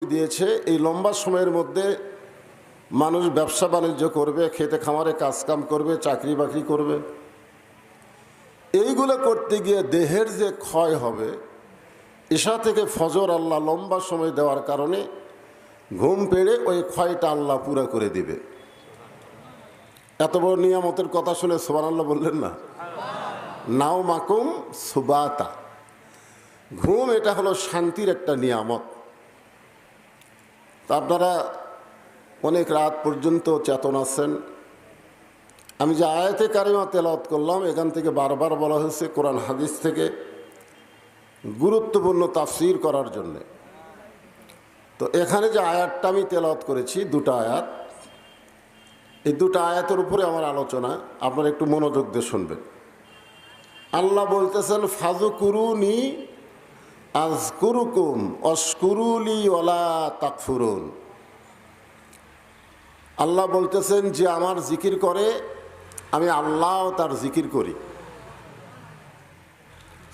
দিয়েছে এই লম্বা সময়ের মধ্যে মানুষ ব্যবসা বাণিজ্য করবে, খেতে খামারে কাজকাম করবে, চাকরি বাকরি করবে। এইগুলো করতে গিয়ে দেহের যে ক্ষয় হবে, ঈশা থেকে ফজর আল্লাহ লম্বা সময় দেওয়ার কারণে ঘুম পেড়ে ওই ক্ষয়টা আল্লাহ পুরো করে দিবে। এত বড় নিয়ামতের কথা শুনে সুবহানাল্লাহ বললেন না? নাও মাকুম সুবাতা, ঘুম এটা হলো শান্তির একটা নিয়ামত। তা আপনারা অনেক রাত পর্যন্ত চেতন আছেন। আমি যে আয়াতে কারিমা তেলাওয়াত করলাম, এখান থেকে বারবার বলা হয়েছে কোরআন হাদিস থেকে গুরুত্বপূর্ণ তাফসীর করার জন্যে। তো এখানে যে আয়াতটা আমি তেলাওয়াত করেছি, দুটো আয়াত, এই দুটো আয়াতের উপরে আমার আলোচনা, আপনারা একটু মনোযোগ দিয়ে শুনবেন। আল্লাহ বলতেছেন ফাযকুরুনি আযকুরুকুম ওয়াশকুরুলি ওয়ালা তাকফুরুন। আল্লাহ বলতেছেন যে আমার জিকির করে আমি আল্লাহ তার জিকির করি।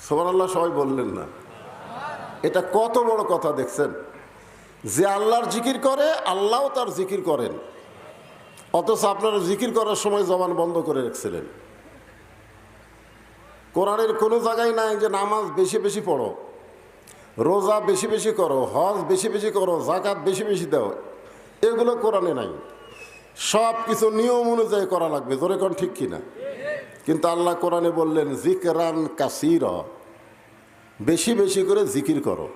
সুবহানাল্লাহ সবাই বললেন না? এটা কত বড় কথা দেখছেন, যে আল্লাহর জিকির করে আল্লাহও তার জিকির করেন, অথচ আপনারা জিকির করার সময় জবান বন্ধ করে রেখেছিলেন। কোরআনের কোনো জায়গায় নাই যে নামাজ বেশি বেশি পড়ো, রোজা বেশি বেশি করো, হজ বেশি বেশি করো, যাকাত বেশি বেশি দাও, এগুলো কোরআনে নাই। সব কিছু নিয়ম অনুযায়ী করা লাগবে, জোরে কোন ঠিক কিনা? কিন্তু আল্লাহ কোরআনে বললেন জিকরান কাসীরা, বেশি বেশি করে জিকির করো।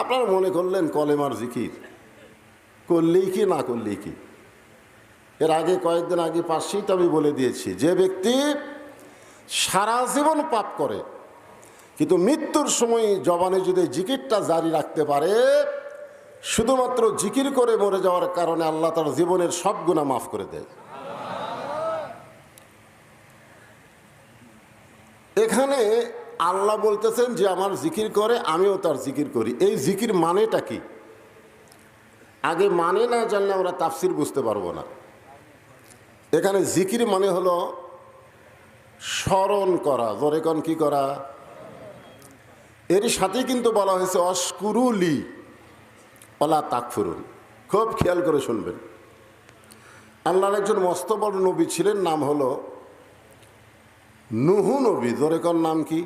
আপনারা মনে করলেন কলেমার জিকির করলেই কি না করলেই কি? এর আগে কয়েকদিন আগে পাশেই তো আমি বলে দিয়েছি, যে ব্যক্তি সারা জীবন পাপ করে কিন্তু মৃত্যুর সময় জবানে যদি জিকিরটা জারি রাখতে পারে, শুধুমাত্র জিকির করে মরে যাওয়ার কারণে আল্লাহ তার জীবনের সব গুনাহ মাফ করে দেয়। এখানে আল্লাহ বলতেছেন যে আমার জিকির করে আমিও তার জিকির করি। এই জিকির মানেটা কি? আগে মানে না জানলে আমরা তাফসীর বুঝতে পারবো না। এখানে জিকির মানে হলো স্মরণ করা, জোরে কোন কি করা? এর সাথে কিন্তু বলা হয়েছে অশকুরুলি ওয়ালা তাকফুরুন। খুব খেয়াল করে শুনবেন। আল্লাহর একজন মস্ত বড় নবী ছিলেন, নাম হলো নূহ নবী। জোরে কোন নাম কি?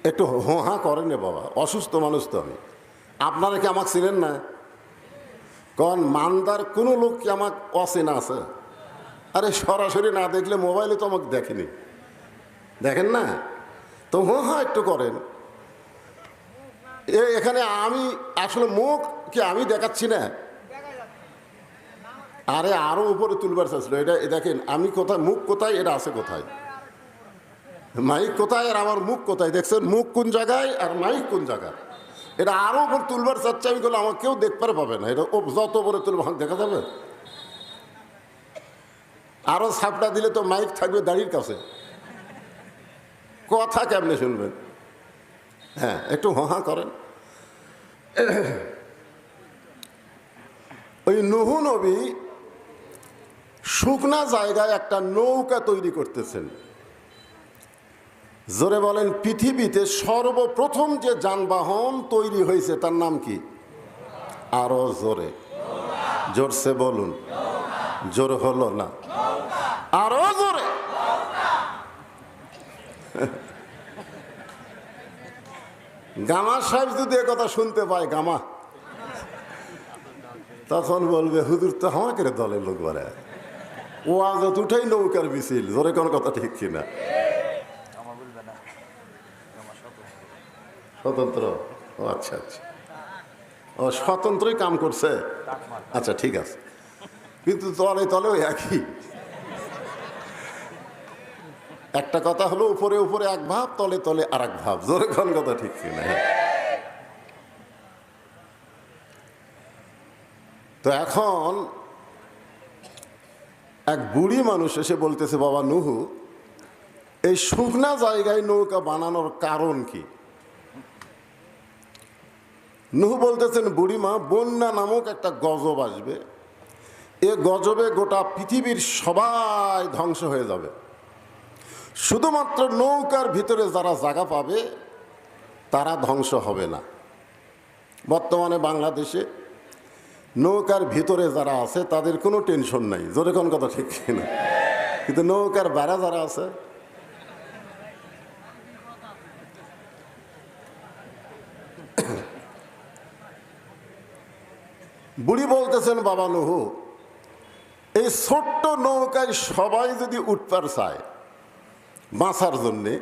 একটু হোহা করেন রে বাবা, অসুস্থ মানুষ তো আমি। আপনারা কি আমাকে ছিলেন না? কোন মানদার কোনো লোক কি আমাকে অচেনা আছে? আরে সরাসরি না দেখলে মোবাইলে তো আমাকে দেখেনি, দেখেন না? তো হোহা একটু করেন। এখানে আমি আসলে মুখ কি আমি দেখাচ্ছি না? আরে আরো উপরে তুলবার চাইছিল। এটা দেখেন আমি কোথায়, মুখ কোথায়, এটা আছে কোথায়, মাইক কোথায় আর আমার মুখ কোথায়? দেখছেন মুখ কোন জায়গায় আর মাইক কোন জায়গায়? এটা আরো উপর তুলবার চাচ্ছে আমি, করলে আমার কেউ দেখতে পাবে না। এটা যত উপরে তুলব দেখা যাবে। আরো ছাপটা দিলে তো মাইক থাকবে দাড়ির কাছে, কথা কেমনে শুনবেন? হ্যাঁ, একটু হা করেন। ওই নূহ নবী শুকনা জায়গায় একটা নৌকা তৈরি করতেছেন। জোরে বলেন, পৃথিবীতে সর্বপ্রথম যে যানবাহন তৈরি হয়েছে তার নাম কি? আরো জোরে, জোরসে বলুন, জোর হলো না, আরো জোরে। গামা সাহেব যদি এ কথা শুনতে পায়, গামা, তখন বলবে হুজুর তো আমাকে দলের লোক বলে, ও আজ উঠাই নৌকার মিছিল। জোরে কোন কথা ঠিক কিনা? স্বতন্ত্র? ও আচ্ছা আচ্ছা, ও স্বতন্ত্রই কাম করছে। আচ্ছা ঠিক আছে, কিন্তু তলে তলেও একই। একটা কথা হলো উপরে উপরে এক ভাব, তলে তলে আর এক ভাব। জোরে কোন কথা ঠিক কিনা? তো এখন এক বুড়ি মানুষ এসে বলতেছে, বাবা নূহ, এই শুকনা জায়গায় নৌকা বানানোর কারণ কি? নূহ বলতেছেন, বুড়িমা, বন্যা নামক একটা গজব আসবে, এ গজবে গোটা পৃথিবীর সবাই ধ্বংস হয়ে যাবে, শুধুমাত্র নৌকার ভিতরে যারা জায়গা পাবে তারা ধ্বংস হবে না। বর্তমানে বাংলাদেশে নৌকার ভিতরে যারা আছে তাদের কোনো টেনশন নাই, জোরে কোন কথা ঠিক না? কিন্তু নৌকার বাইরে যারা আছে, বুড়ি বলতেছেন, বাবা নুহু, এই ছোট্ট নৌকায় সবাই যদি উঠবার চায় বাঁচার জন্যে,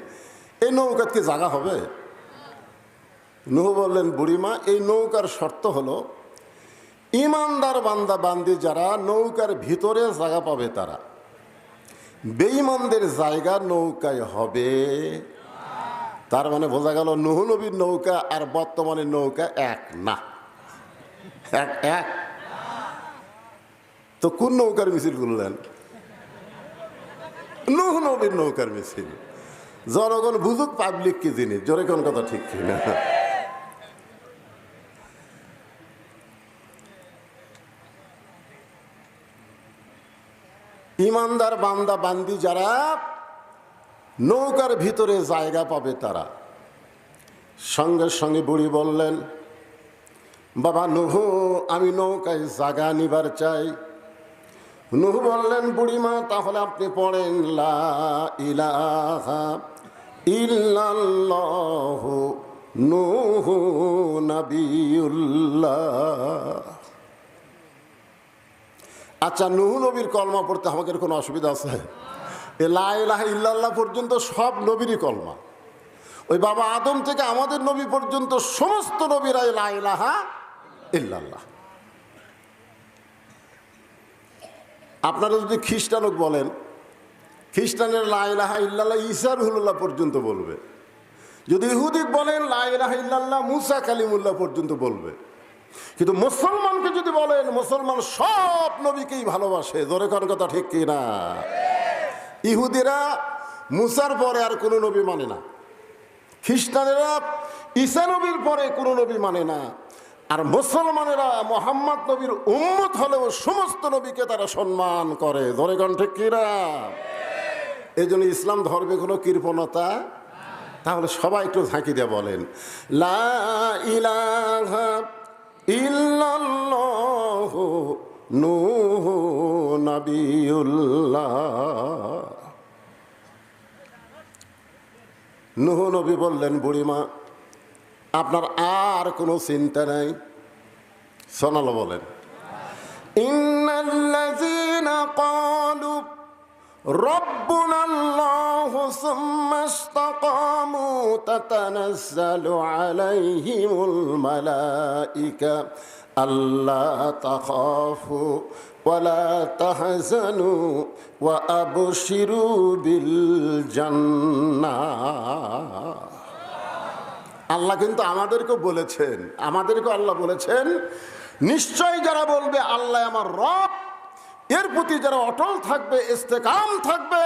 এই নৌকার কি জায়গা হবে? নুহু বললেন, বুড়িমা, এই নৌকার শর্ত হলো ইমানদার বান্দা বান্দি যারা নৌকার ভিতরে জায়গা পাবে তারা, বেঈমানদের জায়গা নৌকায় হবে। তার মানে বোঝা গেল নুহু নবীর নৌকা আর বর্তমানে নৌকা এক না, এক এক। তো কোন নৌকার মিছিল করলেন? নুহু নবীর নৌকার মিছিল। জনগণ বুঝুক পাবলিক কি জিনিস, জোরে কোন কথা ঠিক কিনা? ইমানদার বান্দা বান্দি যারা নৌকার ভিতরে জায়গা পাবে তারা। সঙ্গে সঙ্গে বুড়ি বললেন, বাবা নুহু, আমি নৌকায় জায়গা নিবার চাই। নুহু বললেন, বুড়িমা, তাহলে আপনি পড়েন লা ইলাহা ইল্লাল্লাহু নূহু নবিয়ুল্লাহ। আচ্ছা, নুহু নবীর কলমা পড়তে আমাদের কোনো অসুবিধা আছে? এ লা ইলাহা ইল্লাল্লাহ পর্যন্ত সব নবীরই কলমা। ওই বাবা আদম থেকে আমাদের নবী পর্যন্ত সমস্ত নবীরাই লা ইলাহা ইল্লাল্লাহ। আপনারা যদি খ্রিস্টানক বলেন, খ্রিস্টানের লা ইলাহা ইল্লাল্লাহ ঈসা রুহুল্লাহ পর্যন্ত বলবে। যদি ইহুদি বলেন, লা ইলাহা ইল্লাল্লাহ মুসা কালিমুল্লাহ পর্যন্ত বলবে। কিন্তু মুসলমানকে যদি বলেন, মুসলমান সব নবীকেই ভালোবাসে, জোরে কোন কথা ঠিক কিনা? ইহুদিরা মুসার পরে আর কোনো নবী মানে না, খ্রিস্টানেরা ঈসা নবীর পরে কোনো নবী মানে না, আর মুসলমানেরা মুহাম্মদ নবীর উম্মত হলেও সমস্ত নবীকে তারা সম্মান করে, জোরে কোন ঠিক কিনা? এই জন্য ইসলাম ধর্মে কোনো কৃপণতা। তাহলে সবাই একটু ঝাঁকি দিয়ে বলেন, লা ইলাহা ইল্লাল্লাহু নূহু নবিয়ুল্লাহ। নুহু নবী বললেন, বুড়িমা, আপনার আর কোনো চিন্তা নাই। শোনালো বলেন, ইন্নাল্লাযীনা ক্বালু রাব্বুনাল্লাহু সুম্মা ইসতাকামু তাতানাজ্জালু আলাইহিমুল মালাইকা আল্লা তাখাফু ওয়ালা তাহজানু ওয়া আবশিরু বিল জান্নাহ। আল্লাহ কিন্তু আমাদেরকে বলেছেন, আল্লাহ বলেছেন, নিশ্চয় যারা বলবে আল্লাহ আমার রব, এর প্রতি যারা অটল থাকবে, ইস্তেকাম থাকবে,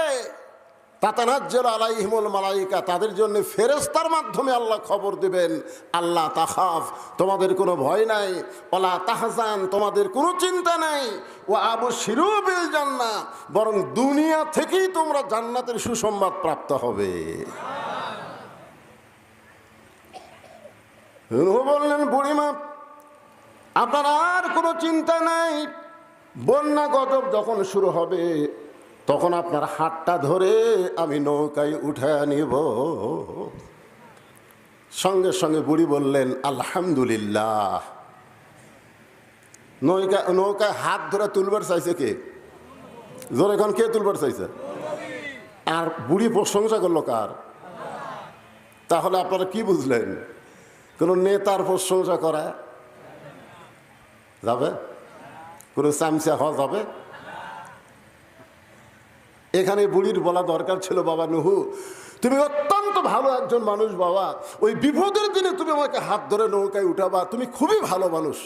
তাতানাজ্জালু আলাইহিমুল মালাইকা, তাদের জন্য ফেরেশতার মাধ্যমে আল্লাহ খবর দিবেন, আল্লাহ তাখাফ, তোমাদের কোনো ভয় নাই, ওয়ালা তাহজান, তোমাদের কোনো চিন্তা নাই, ওয়া আবশিরু বিল জান্নাহ, বরং দুনিয়া থেকেই তোমরা জান্নাতের সুসংবাদ প্রাপ্ত হবে। নুহু বললেন, বুড়িমা, আপনার আর কোনো চিন্তা নাই। বন্যা গজব যখন শুরু হবে তখন আপনার হাতটা ধরে আমি নৌকায় উঠে নিব। সঙ্গে সঙ্গে বুড়ি বললেন, আলহামদুলিল্লাহ। নৌকায় হাত ধরে তুলবার চাইছে কে? জোরে এখন কে তুলবার চাইছে? আর বুড়ি প্রশংসা করলো কার? তাহলে আপনারা কি বুঝলেন? কোন নেতার প্রশংসা করা যাবে? কোন চামচা হওয়া যাবে? এখানে বুড়ির বলা দরকার ছিল, বাবা নুহু, তুমি অত্যন্ত ভালো একজন মানুষ বাবা, ওই বিপদের দিনে তুমি আমাকে হাত ধরে নৌকায় উঠাবা, তুমি খুবই ভালো মানুষ।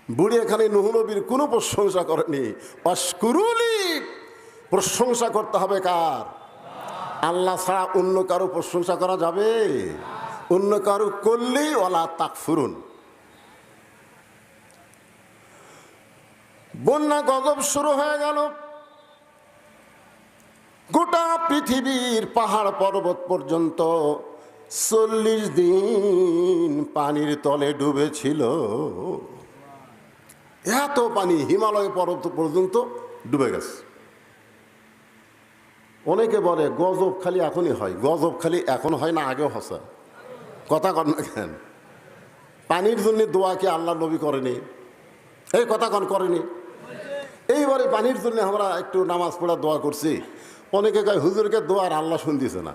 বুড়ি এখানে নুহু নবীর কোনো প্রশংসা করেনি। অশকুরুলি, প্রশংসা করতে হবে কার? আল্লাহ ছাড়া অন্য কারো প্রশংসা করা যাবে? অন্য কারো করলেই ওয়ালা তাকফুরুন। বন্যা গজব শুরু হয়ে গেল। গোটা পৃথিবীর পাহাড় পর্বত পর্যন্ত 40 দিন পানির তলে ডুবেছিল। এত পানি হিমালয় পর্বত পর্যন্ত ডুবে গেছে। অনেকে বলে গজব খালি এখনই হয়। গজব খালি এখন হয় না, আগেও হসা? কথা কন না কেন? পানির জন্য দোয়া কি আল্লাহ নবী করেনি? এই কথা কন করেনি? এইবারে পানির জন্য আমরা একটু নামাজ পড়া দোয়া করছি। অনেকে কয় হুজুরকে দোয়া আর আল্লাহ শুনতেছে না,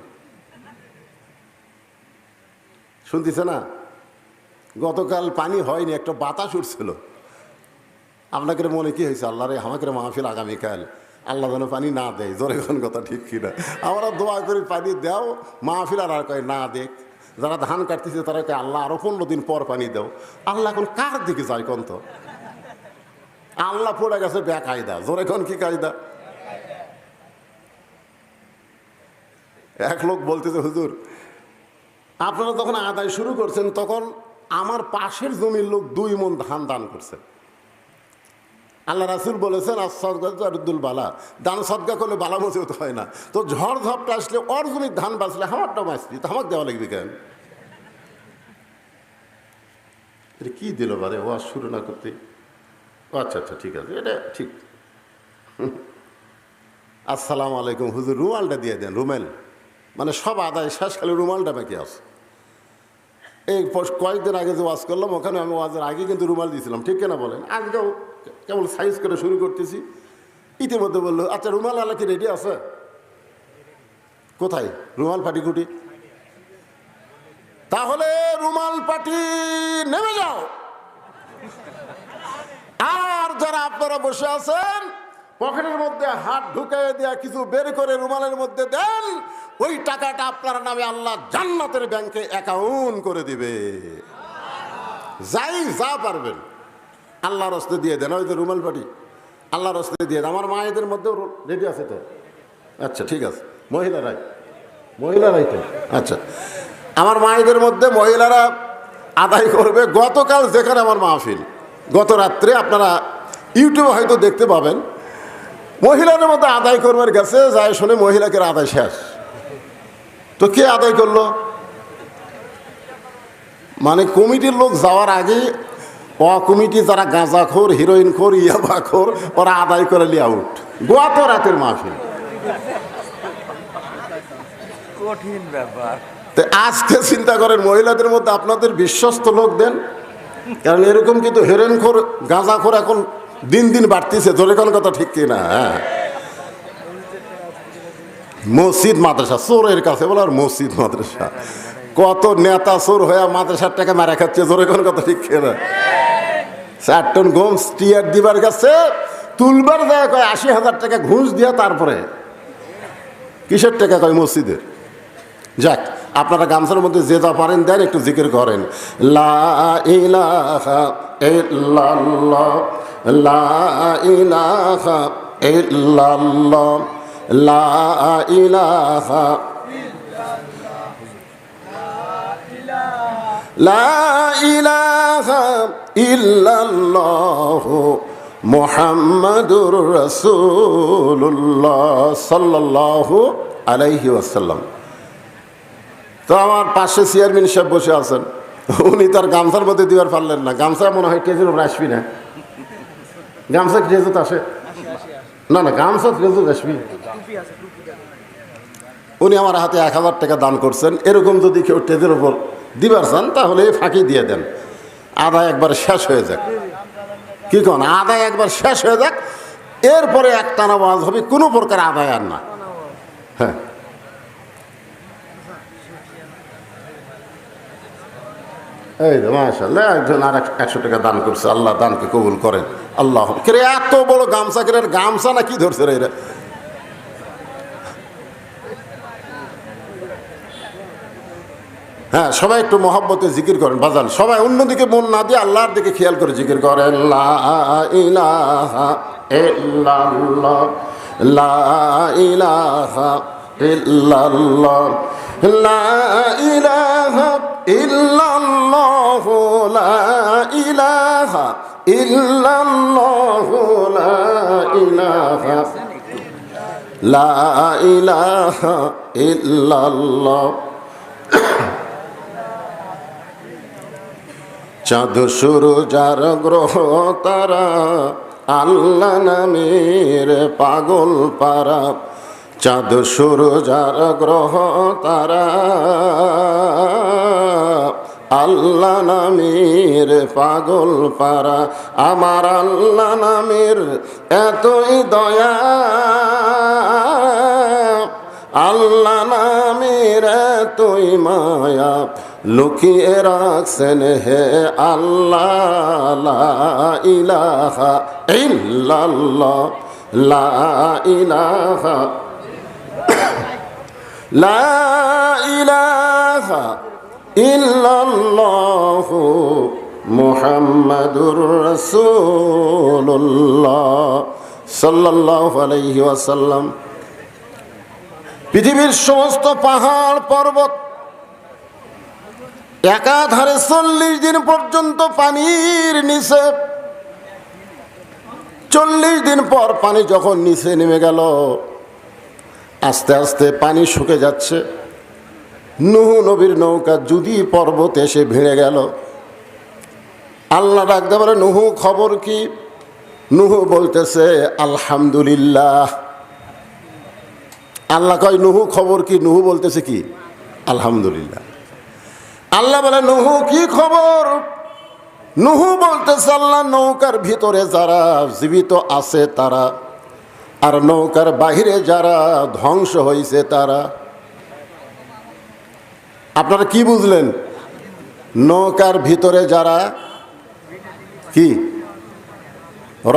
শুনতেছে না। গতকাল পানি হয়নি, একটা বাতাস উঠছিল। আপনাকে মনে কি হয়েছে? আল্লাহ রে আমাকে মাহফিল আগামীকাল, আল্লাহ যেন পানি না দেয়। জোরে কোন কথা ঠিক কিনা? আমরা দোয়া করি পানি দাও, মাহফিল আর কয় না দেখ। যারা ধান কাটতেছে তারা কয় আল্লাহ আরো 15 দিন পর পানি দাও। আল্লাহ এখন কার দিকে যায় কোন? তো আল্লাহ পড়ে গেছে বেকায়দা। জোরে কোন কি কায়দা? এক লোক বলতেছে হুজুর আপনারা যখন আদায় শুরু করছেন তখন আমার পাশের জমির লোক 2 মণ ধান দান করছে। আল্লাহ রাসূল বলেছেন আস-সাদকাতুল বালা, দান সদকা করলে বালা মুসিবত হয় না। তো ঝড় ঝাপটা আসলে ওর জমির ধান বাঁচলে আমারটা বাঁচবি, তো আমাকে দেওয়া লাগবে কেন? এটা কি দিল বারে ওয়াজ শুরু না করতে? আচ্ছা আচ্ছা ঠিক আছে, এটা ঠিক। আসসালামু আলাইকুম হুজুর, রুমালটা দিয়ে দেন। রুমাল মানে সব আদায় শেষ, খালি রুমালটা বাকি আছে। এই কয়েকদিন আগে যে ওয়াজ করলাম ওখানে আমি ওয়াজের আগে কিন্তু রুমাল দিয়েছিলাম, ঠিক কিনা বলেন? আজকেও কেবল সাইজ করে শুরু করতেছি। ইতিমধ্যে বললো আচ্ছা রুমাল আলা কি রেডি আছে? কোথায় রুমাল পাটিকুটি? তাহলে রুমাল পাটি নেমে যাও। আর যারা আপনারা বসে আছেন পকেটের মধ্যে হাত ঢুকিয়ে দেয়া কিছু বের করে রুমালের মধ্যে দেন, ওই টাকাটা আপনার নামে আল্লাহ জান্নাতের ব্যাংকে অ্যাকাউন্ট করে দিবে। যাই যা পারবেন আল্লাহর রাস্তায় দিয়ে দেন। ওই যে রুমাল পাটি আল্লাহর রাস্তায় দিয়ে দেন। আমার মায়েদের মধ্যেও রেডি আছে তো? আচ্ছা ঠিক আছে, মহিলারাই তো আচ্ছা। আমার মায়েদের মধ্যে মহিলারা আদায় করবে। গতকাল যেখানে আমার মাহফিল, গত রাত্রে আপনারা ইউটিউবে হয়তো দেখতে পাবেন, মহিলাদের মধ্যে আদায় করবার গেছে, যায় শুনে মহিলাকে আদায় শেষ। তো কে আদায় করলো? মানে কমিটির লোক যাওয়ার আগে কমিটি যারা গাঁজাখোর, হিরোইনখোর, ইয়াবাখোর, ওরা আদায় করে লিয়ে আউট। গত রাতের মাহফিল, কঠিন ব্যাপার। তো আজকে চিন্তা করেন মহিলাদের মধ্যে আপনাদের বিশ্বস্ত লোক দেন, কারণ এরকম কিন্তু হিরোইনখোর, গাঁজাখোর এখন দিন দিন বাড়তেছে। ধরে কোন কথা ঠিক কিনা? হ্যাঁ, মসজিদ মাদ্রাসা চোরের কাছে বলে, আর মসজিদ মাদ্রাসা কত নেতা চোর হয়ে মাদ্রাসার টাকা মারা খাচ্ছে। জোরে কোন কথা ঠিক কিনা? 4 টন গম টিয়ার দিবার কাছে তুলবার যায় কয় 80,000 টাকা ঘুষ দিয়া, তারপরে কিসের টাকা কয় মসজিদের। যাক, আপনারা গামছার মধ্যে যে যা পারেন দেন, একটু জিকির করেন। লা ইলাহা ইল্লাল্লাহ, লা ইলাহা ইল্লাল্লাহ, লা ইলাহা, লা ইলাহা ইল্লাল্লাহ মুহাম্মাদুর রাসূলুল্লাহ সাল্লাল্লাহু আলাইহি ওয়াসাল্লাম। তো আমার পাশে চেয়ারম্যান সাহেব বসে আছেন, উনি তার গামছার মধ্যে দিবার পারলেন না। গামছা মনে হয় কেজির উপর আসবি না। গামছা কেজুত আসে না? না, গামছা কেজুত আসবি। উনি আমার হাতে 1000 টাকা দান করছেন। এরকম যদি কেউ টেজের উপর দিবার চান তাহলে ফাঁকি দিয়ে দেন, আদায় একবার শেষ হয়ে যাক। কি কোন? আদায় একবার শেষ হয়ে যাক, এরপরে একটানা ওয়াজ হবে, কোনো প্রকার আদায় আর না। হ্যাঁ, এই তো মাশাআল্লাহ, একজন আর 100 টাকা দান করছে। আল্লাহ দানকে কবুল করেন। আল্লাহ কে এত বড় গামছা কেন? গামছা না কি ধরছে রে? হ্যাঁ, সবাই একটু মহব্বতে জিকির করেন বাজান। সবাই অন্যদিকে মন না দিয়ে আল্লাহর দিকে খেয়াল করে জিকির করেন। লা ইলাহা ইল্লাল্লাহ, লা ইলাহা ইল্লাল্লাহ, লা ইলাহা ইল্লাল্লাহ, লা ইলাহা ইল্লাল্লাহ, লা ইলাহা, লা ইলাহা ইল্লাল্লাহ। চাঁদ সূরজার গ্রহ তারা, আল্লাহ নামের পাগল পারা। চাঁদ সূরজার গ্রহ তারা, আল্লাহ নামের পাগল পারা। আমার আল্লাহ নামের এতই দয়া, আল্লাহ নামের এতই মায়া, লুকিয়ে রাখছেন হে আল্লাহ। লা ইলাহা ইল্লাল্লাহ, লা ইলাহা, লা ইলাহা ইল্লাল্লাহ মুহাম্মাদুর রাসূলুল্লাহ সাল্লাল্লাহু আলাইহি ওয়াসাল্লাম। পৃথিবীর সমস্ত পাহাড় পর্বত একাধারে 40 দিন পর্যন্ত পানির নিচে, 40 দিন পর পানি যখন নিচে নেমে গেল, আস্তে আস্তে পানি শুকে যাচ্ছে। নূহ নবীর নৌকা যদি পর্বতে এসে ভিড়ে গেল। আল্লাহ ডাকতে পারে, নূহ খবর কি? নূহ বলতেছে আলহামদুলিল্লাহ। আল্লাহ কয় নূহ খবর কি? নূহ বলতেছে কি? আলহামদুলিল্লাহ। আল্লাহ বলে নূহ কি খবর? নূহ বলতেছে আল্লাহ নৌকার ভিতরে যারা জীবিত আছে তারা, আর নৌকার বাহিরে যারা ধ্বংস হয়েছে তারা। আপনারা কি বুঝলেন? নৌকার ভিতরে যারা কি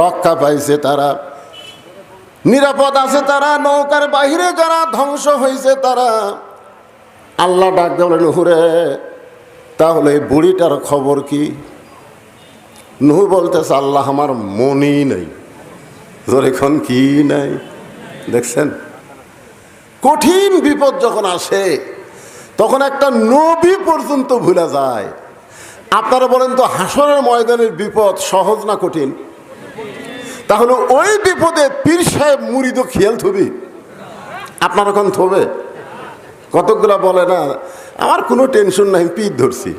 রক্ষা পাইছে তারা, নিরাপদ আছে তারা, নৌকার বাহিরে যারা ধ্বংস হয়েছে তারা। আল্লাহ ডাক দেবেন নূহরে তাহলে এই বুড়িটার খবর কি? নূহ বলতেছে আল্লাহ আমার মনই নেই। এখন কি নাই? দেখছেন, কঠিন বিপদ যখন আসে তখন একটা নবী পর্যন্ত ভুলে যায়। আপনারা বলেন তো হাসরের ময়দানের বিপদ সহজ না কঠিন? তাহলে ওই বিপদে পীর সাহেব মুরিদও খেয়াল থবি? আপনার এখন থবে? কতকগুলা বলে না আমার কোনো টেনশন নাই, পীর ধরছি।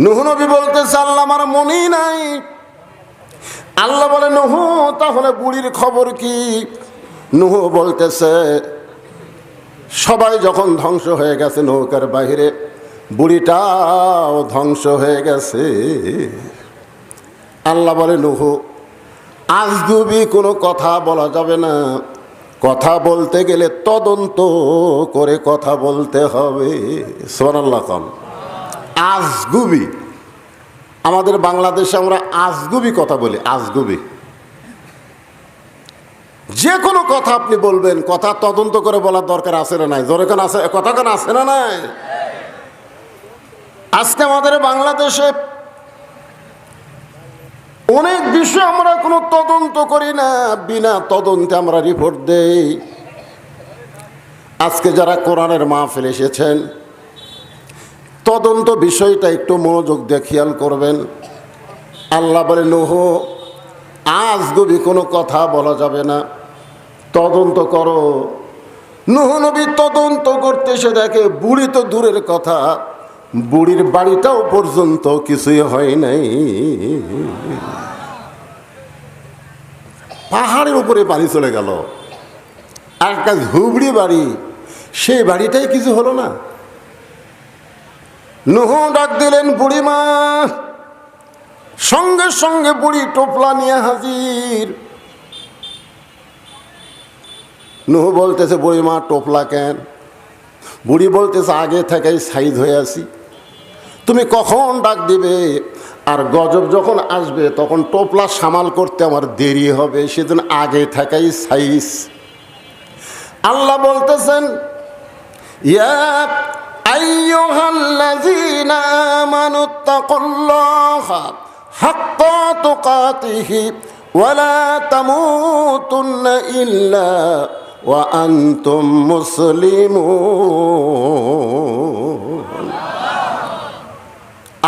নূহ নবী বলতেছে আল্লাহ আমার মনেই নাই। আল্লাহ বলে নূহ তাহলে বুড়ির খবর কি? নূহ বলতেছে সবাই যখন ধ্বংস হয়ে গেছে নৌকার বাহিরে, বুড়িটাও ধ্বংস হয়ে গেছে। আল্লাহ বলে নূহ আজগুবি কোনো কথা বলা যাবে না, কথা বলতে গেলে তদন্ত করে কথা বলতে হবে। সুবহানাল্লাহ। কম আজগুবি, আমাদের বাংলাদেশে আমরা আজগুবি কথা বলি। আজগুবি যে কোনো কথা আপনি বলবেন, কথা তদন্ত করে বলার দরকার আছে না নাই? জোরে কেন আছে? কথা কেন আছে না নাই? আজকে আমাদের বাংলাদেশে অনেক বিষয় আমরা কোনো তদন্ত করি না, বিনা তদন্তে আমরা রিপোর্ট দেই। আজকে যারা কোরআনের মাহফিল এসেছেন, তদন্ত বিষয়টা একটু মনোযোগ দিয়ে খেয়াল করবেন। আল্লাহ বলে নূহ আজগুবি কোনো কথা বলা যাবে না, তদন্ত করো। নূহ নবী তদন্ত করতে এসে দেখে বুড়ি তো দূরের কথা, বুড়ির বাড়িটাও পর্যন্ত কিছুই হয় নাই। পাহাড়ের উপরে পানি চলে গেল। আর একটা ঝুবড়ি বাড়ি, সেই বাড়িটাই কিছু হলো না। নূহ ডাক দিলেন বুড়িমা, সঙ্গে সঙ্গে বুড়ি টোপলা নিয়ে হাজির। নূহ বলতেছে বুড়িমা টোপলা কেন? বুড়ি বলতেছে আগে থেকেই সাইজ হয়ে আছি, তুমি কখন ডাক দিবে আর গজব যখন আসবে তখন টোপলা সামাল করতে আমার দেরি হবে, সেজন্য আগে থেকেই সাইজ। আল্লাহ বলতেছেন ইয়া আইয়ুহাল্লাযীনা আমানুত্তাকুল্লাহা হাক্কা তুকাতিহি ওয়া লা তামুতুন্না ইল্লা ওয়া আনতুম মুসলিমুন।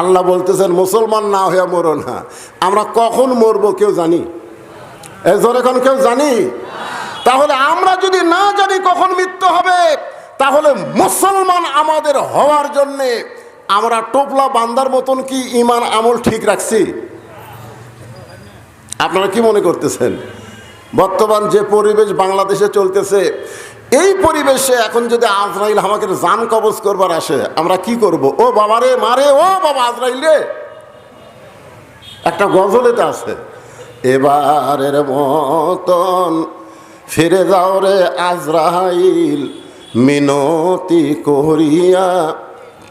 আল্লাহ বলতেছেন মুসলমান না হয়ে মরো না। আমরা কখন মরবো কেউ জানি? এখন কেউ জানি? তাহলে আমরা যদি না জানি কখন মৃত্যু হবে, তাহলে মুসলমান আমাদের হওয়ার জন্যে আমরা টোপলা বান্দার মতন কি ইমান আমল ঠিক রাখছি? আপনারা কি মনে করতেছেন? বর্তমান যে পরিবেশ বাংলাদেশে চলতেছে, এই পরিবেশে এখন যদি আজরাইল আমাকে জান কবজ করবার আসে, আমরা কি করব? ও বাবারে মারে, ও বাবা আজরাইল রে। একটা গজলেতে আছে, এবারের মতন ফিরে যাও রে আজরাইল, মিনতি করিয়া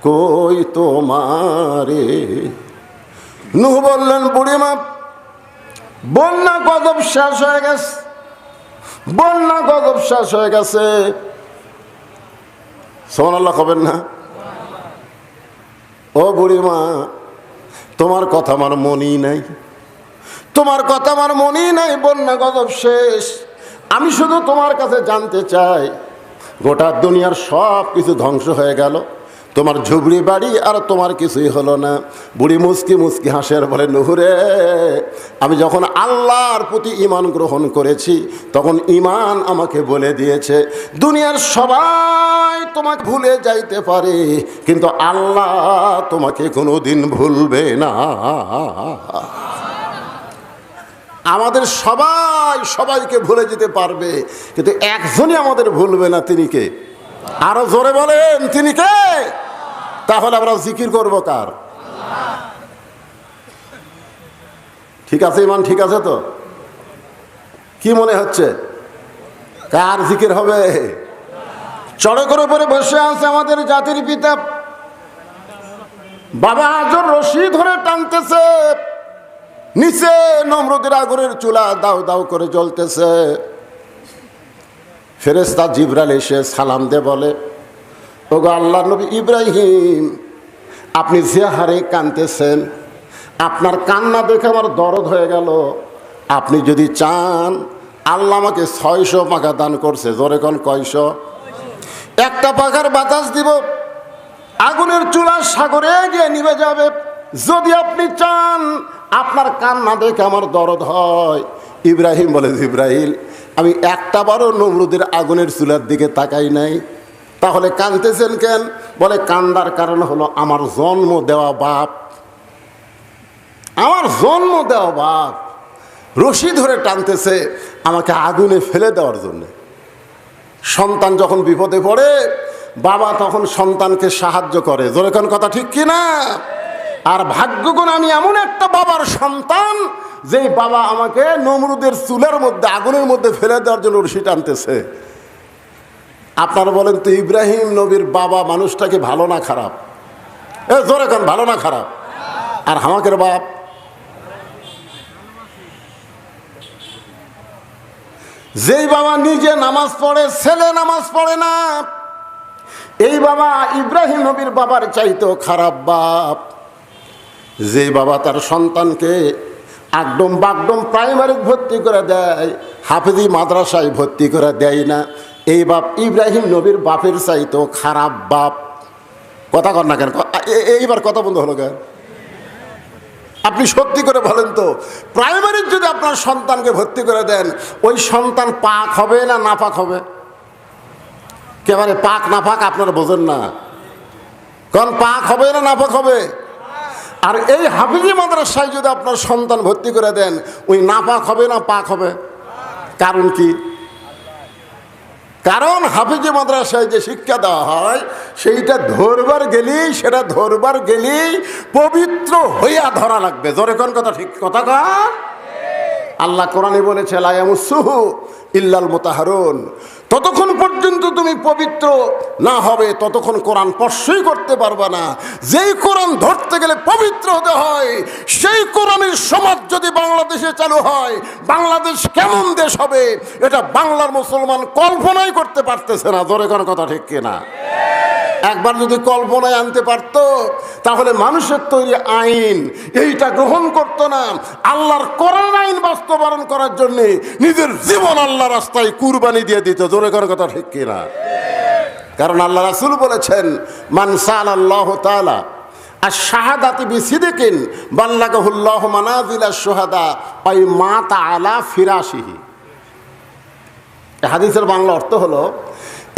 কই তোমারে। নূহ বললেন, বুড়িমা বন্যা গজব শেষ হয়ে গেছে, বন্যা গজব শেষ হয়ে গেছে। সুবহানাল্লাহ কবেন না? ও বুড়িমা, তোমার কথা আমার মনেই নাই, তোমার কথা আমার মনেই নাই, বন্যা গজব শেষ। আমি শুধু তোমার কাছে জানতে চাই, গোটা দুনিয়ার সব কিছু ধ্বংস হয়ে গেল, তোমার ঝুবড়ি বাড়ি আর তোমার কিছুই হলো না। বুড়ি মুস্কি মুস্কি হাসে আর বলে, নুহুরে, আমি যখন আল্লাহর প্রতি ঈমান গ্রহণ করেছি, তখন ঈমান আমাকে বলে দিয়েছে দুনিয়ার সবাই তোমাকে ভুলে যাইতে পারে, কিন্তু আল্লাহ তোমাকে কোনোদিন ভুলবে না। আমাদের সবাই সবাইকে ভুলে যেতে পারবে, কিন্তু একজনই আমাদের ভুলবে না। তিনি কে? আরো জোরে বলেন, তিনি কে? তাহলে আমরা জিকির করবো কার? ঠিক আছে, ইমান ঠিক আছে তো? কি মনে হচ্ছে, কার জিকির হবে? চড়কের উপরে বসে আছে আমাদের জাতির পিতা, বাবা আজর রশি ধরে টানতেছে, নিচে নমরুদের আগুনের চুলা দাও দাও করে জ্বলতেছে। ফেরেশতা জিবরাইল এসে সালাম দিয়ে বলে, ওগো আল্লাহর নবী ইব্রাহিম, আপনি যে হারে কাঁদতেছেন, আপনার কান্না দেখে আমার দরদ হয়ে গেল। আপনি যদি চান, আল্লাহ আমাকে 600 পাখা দান করছে। জোরে কোন কয়শো? একটা পাখার বাতাস দিব, আগুনের চুলা সাগরে গিয়ে নিভে যাবে। যদি আপনি চান, আপনার কান্না দেখে আমার দরদ হয়। ইব্রাহিম বলে, জিবরাইল, আমি একটা বারও নমরুদের আগুনের চুলার দিকে তাকাই নাই। তাহলে কাঁদতেছেন কেন? বলে, কান্দার কারণ হলো আমার জন্ম দেওয়া বাপ, আমার জন্ম দেওয়া বাপ রশি ধরে টানতেছে আমাকে আগুনে ফেলে দেওয়ার জন্য। সন্তান যখন বিপদে পড়ে, বাবা তখন সন্তানকে সাহায্য করে। জোরে কোন কথা ঠিক কিনা? আর ভাগ্যগুণ আমি এমন একটা বাবার সন্তান, যেই বাবা আমাকে নমরুদের চুলার মধ্যে, আগুনের মধ্যে ফেলে দেওয়ার জন্য রশি টানতেছে। আপনারা বলেন তো, ইব্রাহিম নবীর বাবা মানুষটাকে ভালো না খারাপ? জোরে কোন, ভালো না খারাপ? আর আমাকের বাপ, যেই বাবা নিজে নামাজ পড়ে, ছেলে নামাজ পড়ে না, এই বাবা ইব্রাহিম নবীর বাবার চাইতেও খারাপ বাপ। যে বাবা তার সন্তানকে একদম বাগডম প্রাইমারি ভর্তি করে দেয়, হাফেজি মাদ্রাসায় ভর্তি করে দেয় না, এই বাপ ইব্রাহিম নবীর বাপের চাইতেও খারাপ বাপ। কথা কর না কেন? এইবার কথা বন্ধ হলো কেন? আপনি সত্যি করে বলেন তো, প্রাইমারির যদি আপনার সন্তানকে ভর্তি করে দেন, ওই সন্তান পাক হবে না নাপাক হবে? একেবারে পাক না পাক আপনারা বোঝেন না, কারণ পাক হবে না নাপাক হবে? আর এই হাফিজি মাদ্রাসায় যদি আপনার সন্তান ভর্তি করে দেন, ওই নাপাক হবে না পাক হবে? কারণ কি? কারণ হাফিজি মাদ্রাসায় যে শিক্ষা দেওয়া হয়, সেইটা ধরবার গেলেই পবিত্র হইয়া ধরা লাগবে। জোরে কোন কথা ঠিক? কথা কন। আল্লাহ কোরআনে বলেছে, লা ইয়ামাসসুহু ইল্লাল মুতাহহারুন, ততক্ষণ পর্যন্ত তুমি পবিত্র না হবে ততক্ষণ কোরআন স্পর্শই করতে পারবে না। যেই কোরআন ধরতে গেলে পবিত্র হতে হয়, সেই কোরআনের সমাজ যদি বাংলাদেশে চালু হয়, বাংলাদেশ কেমন দেশ হবে এটা বাংলার মুসলমান কল্পনাই করতে পারতেছে না। জোরে কোন কথা ঠিক কিনা? একবার যদি কল্পনায় আনতে পারত, তাহলে মানুষের তৈরি আইন এইটা গ্রহণ করতো না। আল্লাহর কোরআন আইন বাস্তবায়ন করার জন্য নিজের জীবন আল্লাহ রাস্তায় কুরবানি দিয়ে দিত। জোরে করে কথা ঠিক কিনা? কারণ আল্লাহ রাসূল বলেছেন, মান সাআলাল্লাহু তাআলা আশ-শাহাদাতি বিসিদকিন বাল্লাগাহুল্লাহু মানাজিলাশ শুহাদা আই মাতা আলা ফিরাশিহি। হাদিসের বাংলা অর্থ হলো,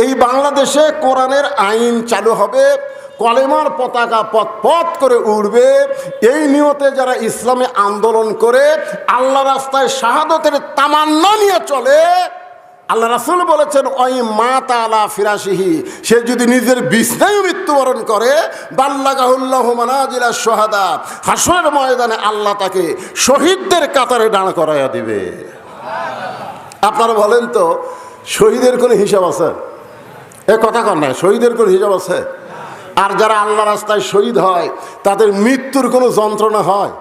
এই বাংলাদেশে কোরআনের আইন চালু হবে, কলেমার পতাকা পথ পথ করে উড়বে, এই নিয়তে যারা ইসলামে আন্দোলন করে আল্লাহ রাস্তায় শাহাদতের তামান্না নিয়ে চলে, আল্লাহ রাসূল বলেছেন ওই মাতা আলা ফিরাশিহি, সে যদি নিজের বিছনায় মৃত্যুবরণ করে বাল্লাগাহুল্লাহু মানাজিলা শুহাদা, হাসরের ময়দানে আল্লাহ তাকে শহীদদের কাতারে দাঁড় করাইয়া দিবে। আপনারা বলেন তো, শহীদের কোনো হিসাব আছে? এ কথা কর না, শহীদের কোনো হিসাব আছে? আর যারা আল্লাহ রাস্তায় শহীদ হয় তাদের মৃত্যুর কোনো যন্ত্রণা হয়?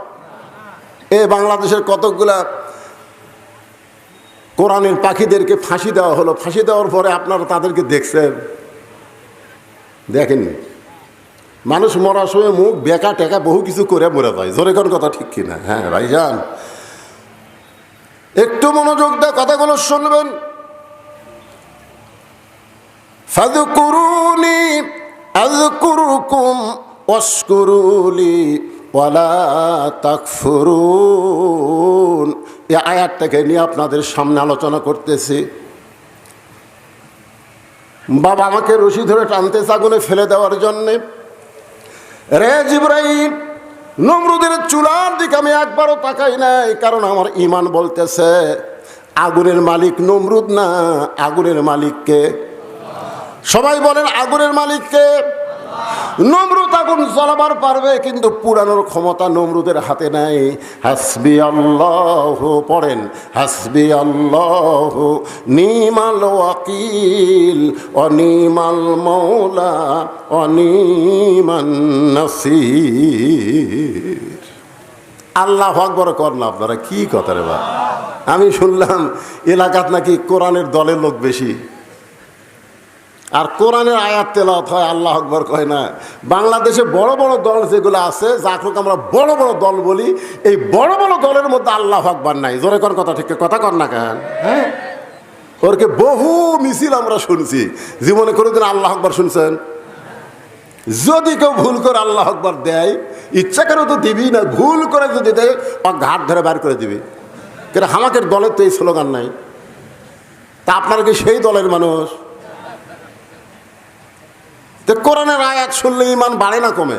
এ বাংলাদেশের কতকগুলা কোরআনের পাখিদেরকে ফাঁসি দেওয়া হলো, ফাঁসি দেওয়ার পরে আপনারা তাদেরকে দেখছেন? দেখেননি। মানুষ মরার সময় মুখ বেকা টেকা বহু কিছু করে মরে যায়, জোরে কোন কথা ঠিক কিনা? হ্যাঁ ভাইজান, একটু মনোযোগ দিয়ে কথাগুলো শুনবেন। ফাযকুরুনি আযকুরুকুম ওয়াশকুরুলি ওয়ালা তাকফুরুন। এই আয়াতটাকে নিয়ে আপনাদের সামনে আলোচনা করতেছি। বাবা আমাকে রশি ধরে টানতেছে আগুনে ফেলে দেওয়ার জন্যে। রে জিবরাইল, নমরুদের চুলার দিকে আমি একবারও তাকাই নাই, কারণ আমার ঈমান বলতেছে আগুনের মালিক নমরুদ না, আগুনের মালিককে। সবাই বলেন আগুনের মালিককে। নমরুদ আগুন জ্বালাবার পারবে, কিন্তু পুরানোর ক্ষমতা নমরুদের হাতে নাই। হাসবি আল্লাহ, পড়েন হাসবি আল্লাহ নিমাল ওয়াকিল অনিমাল মৌলা অনিমান নাসির। আল্লাহু আকবার কর না আপনারা, কি কথা রে বা? আমি শুনলাম এলাকাত নাকি কোরআনের দলের লোক বেশি, আর কোরআনের আয়াত তেলাওয়াত হয়, আল্লাহু আকবার কয় না। বাংলাদেশে বড় বড় দল যেগুলো আছে, যাকে আমরা বড় বড় দল বলি, এই বড় বড় দলের মধ্যে আল্লাহু আকবার নাই। জোরে কোন কথা, ঠিক কথা কর না কেন? হ্যাঁ, ওরকে বহু মিছিল আমরা শুনছি, জীবনে কোনোদিন আল্লাহু আকবার শুনছেন? যদি কেউ ভুল করে আল্লাহু আকবার দেয়, ইচ্ছা করে তো দিবি না, ভুল করে যদি দেয় ঘাট ধরে বার করে দিবি। কিন্তু আমাদের দলের তো এই স্লোগান নাই। তা আপনারা কি সেই দলের মানুষ? তো কোরআনের আয়াত শুনলে ঈমান বাড়ে না কমে?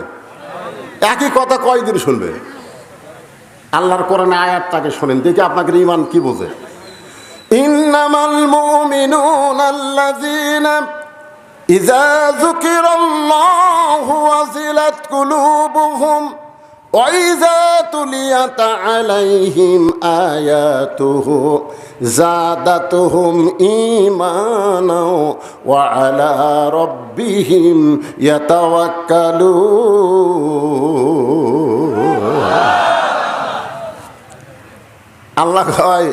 একই কথা কয়দিন শুনবে? আল্লাহর কোরআনের আয়াতটাকে শোনেন, দেখি আপনাকে ঈমান কি বোঝে। ইন্নামাল মুমিনুনা আল্লাযীনা ইযা যুকিরাল্লাহু ওয়াজিলাত কুলুবুহুম ওয়া ইযা তুলিয়াত আলাইহিম আয়াতুহু জাদাতুহুম ঈমানাও ওয়া আলা রাব্বিহিম ইয়াতাওয়াক্কালুন। আল্লাহ কয়,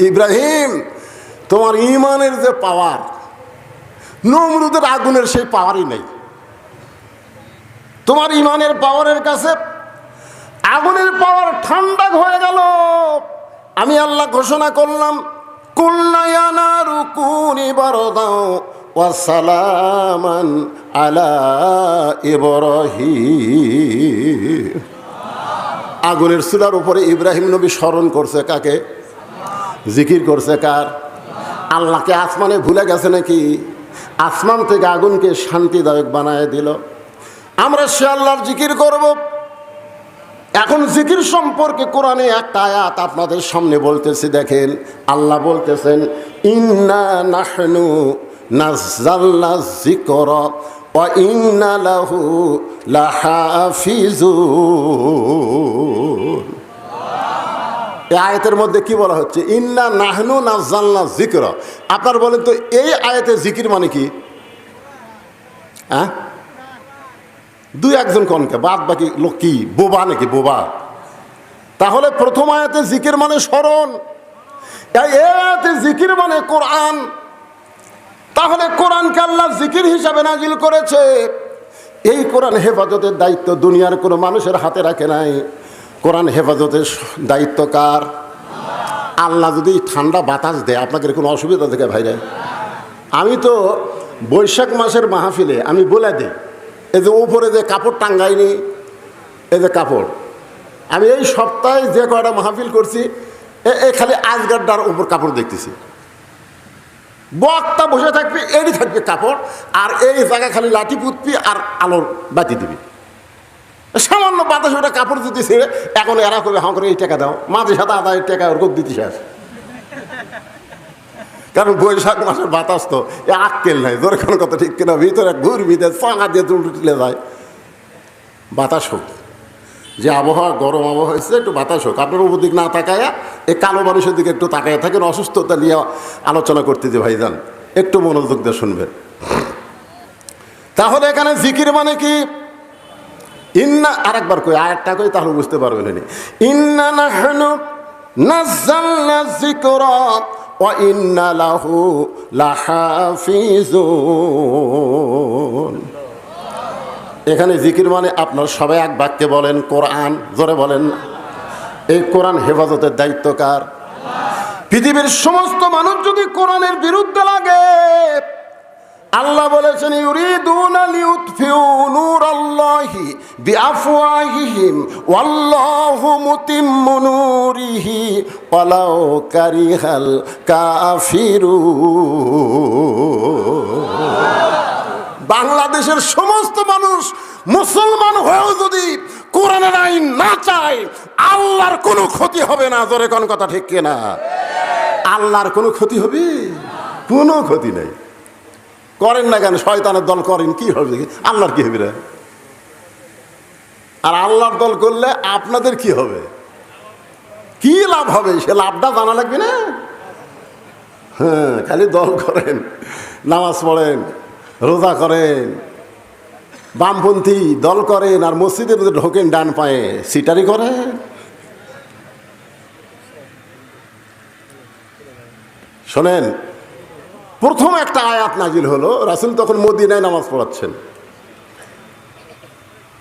ইব্রাহিম তোমার ঈমানের যে পাওয়ার, নমরুদের আগুনের সেই পাওয়ারই নেই। তোমার ঈমানের পাওয়ারের কাছে আগুনের পাওয়ার ঠান্ডা হয়ে গেল। আমি আল্লাহ ঘোষণা করলাম, কুল্না ইয়া নারু কুনি বারদাও ওয়া সালামান আলা ইব্রাহিম। আগুনের চুলার উপরে ইব্রাহিম নবী স্মরণ করছে কাকে? জিকির করছে কার? আল্লাহকে। আসমানে ভুলে গেছে নাকি? আসমান থেকে আগুনকে শান্তিদায়ক বানায় দিল। আমরা সে আল্লাহর জিকির করব। এখন জিকির সম্পর্কে কোরআনে একটা আয়াত আপনাদের সামনে বলতেছি, দেখেন। আল্লাহ বলতেছেন, ইন্না নাহনু নাযালনা যিকরা ওয়া ইন্না লাহু লাহাফিজুন। এই আয়াতের মধ্যে কি বলা হচ্ছে? ইন্না নাহনু নাযালনা যিকরা। আপনারা বলেন তো, এই আয়াতে জিকির মানে কি? হ্যাঁ, দুই একজন কনকে, বাদ বাকি লোক কি বোবা নাকি? বোবা? তাহলে প্রথম আয়াতে জিকির মানে স্মরণ, এই আয়াতে জিকির মানে কোরআন। তাহলে কোরআনকে আল্লাহ জিকির হিসাবে নাজিল করেছে। এই কোরআন হেফাজতের দায়িত্ব দুনিয়ার কোনো মানুষের হাতে রাখে নাই। কোরআন হেফাজতের দায়িত্ব কার? আল্লাহ যদি ঠান্ডা বাতাস দেয়, আপনাদের কোনো অসুবিধা থেকে ভাইরা? আমি তো বৈশাখ মাসের মাহফিলে আমি বলে দিই, এই যে উপরে যে কাপড় টাঙ্গাইনি, এই যে কাপড়, আমি এই সপ্তাহে যে কয়টা মাহফিল করছি, এই খালি আজগারটার উপর কাপড় দেখতেছি। বক্তা বসে থাকবে, এরই থাকবে কাপড়, আর এই জায়গা খালি লাঠি পুতবি আর আলোর বাতি দিবি। সামান্য বাতাস ওটা কাপড় দিতে ছেড়ে এখন এরা করবে হাঁ করে এই টাকা দাও, মাঝে সাথে আদায়ের টাকা ওরকম দিতে শেষ। কারণ বৈশাখ মাসের বাতাস তো এ আক্কেল নাই, ধরে কোনো কথা ঠিক কিনা, ভিতরে ঘুরবি দেয় চাঙা দিয়ে তুলে যায়। বাতাস হোক, যে আবহাওয়া গরম আবহাওয়া হয়েছে, একটু বাতাস হোক। আপনার উপর দিক না তাকায়া এই কালো মানুষের দিকে একটু তাকায় থাকেন, অসুস্থতা নিয়ে আলোচনা করতে যে ভাইজান একটু মনোযোগ দিয়ে শুনবেন। তাহলে এখানে জিকির মানে কি? ইন্না, আরেকবার কই, আরেকটা কই তাহলে বুঝতে পারবেন। ইন্না নাহনু নাযালনা যিকরা ওয়া ইন্না লাহু লাহাফিজুন। এখানে জিকির মানে আপনার সবাই এক বাক্যে বলেন কোরআন, জোরে বলেন। এই কোরআন হেফাজতের দায়িত্ব কার? পৃথিবীর সমস্ত মানুষ যদি কোরআনের বিরুদ্ধে লাগে, আল্লাহ বলেছেন ইউরিদুনা লিউতফিউ নূরাল্লাহি বিআফওয়াহিহিম ওয়াল্লাহু মুতিম্মু নূরিহি ওয়ালাউ কারিহাল কাফিরুন। বাংলাদেশের সমস্ত মানুষ মুসলমান হয়েও যদি কোরআনের আইন না চায়, আল্লাহর কোনো ক্ষতি হবে না। জোরে কোন কথা ঠিক কিনা? আল্লাহর কোনো ক্ষতি হবে? কোনো ক্ষতি নেই। করেন না কেন? শয়তানের দল করেন, কি হবে? আল্লাহর কি হবে রে? আর আল্লাহর দল করলে আপনাদের কি হবে? কি লাভ হবে? সে লাভটা জানা লাগবে না? হ্যাঁ, খালি দল করেন, নামাজ পড়েন, রোজা করেন, বামপন্থী দল করেন, আর মসজিদের মধ্যে ঢোকেন ডান পায়ে, সিটারি করেন। শোনেন, প্রথম একটা আয়াত নাজিল হলো, রাসূল তখন মদিনায় নামাজ পড়াচ্ছেন।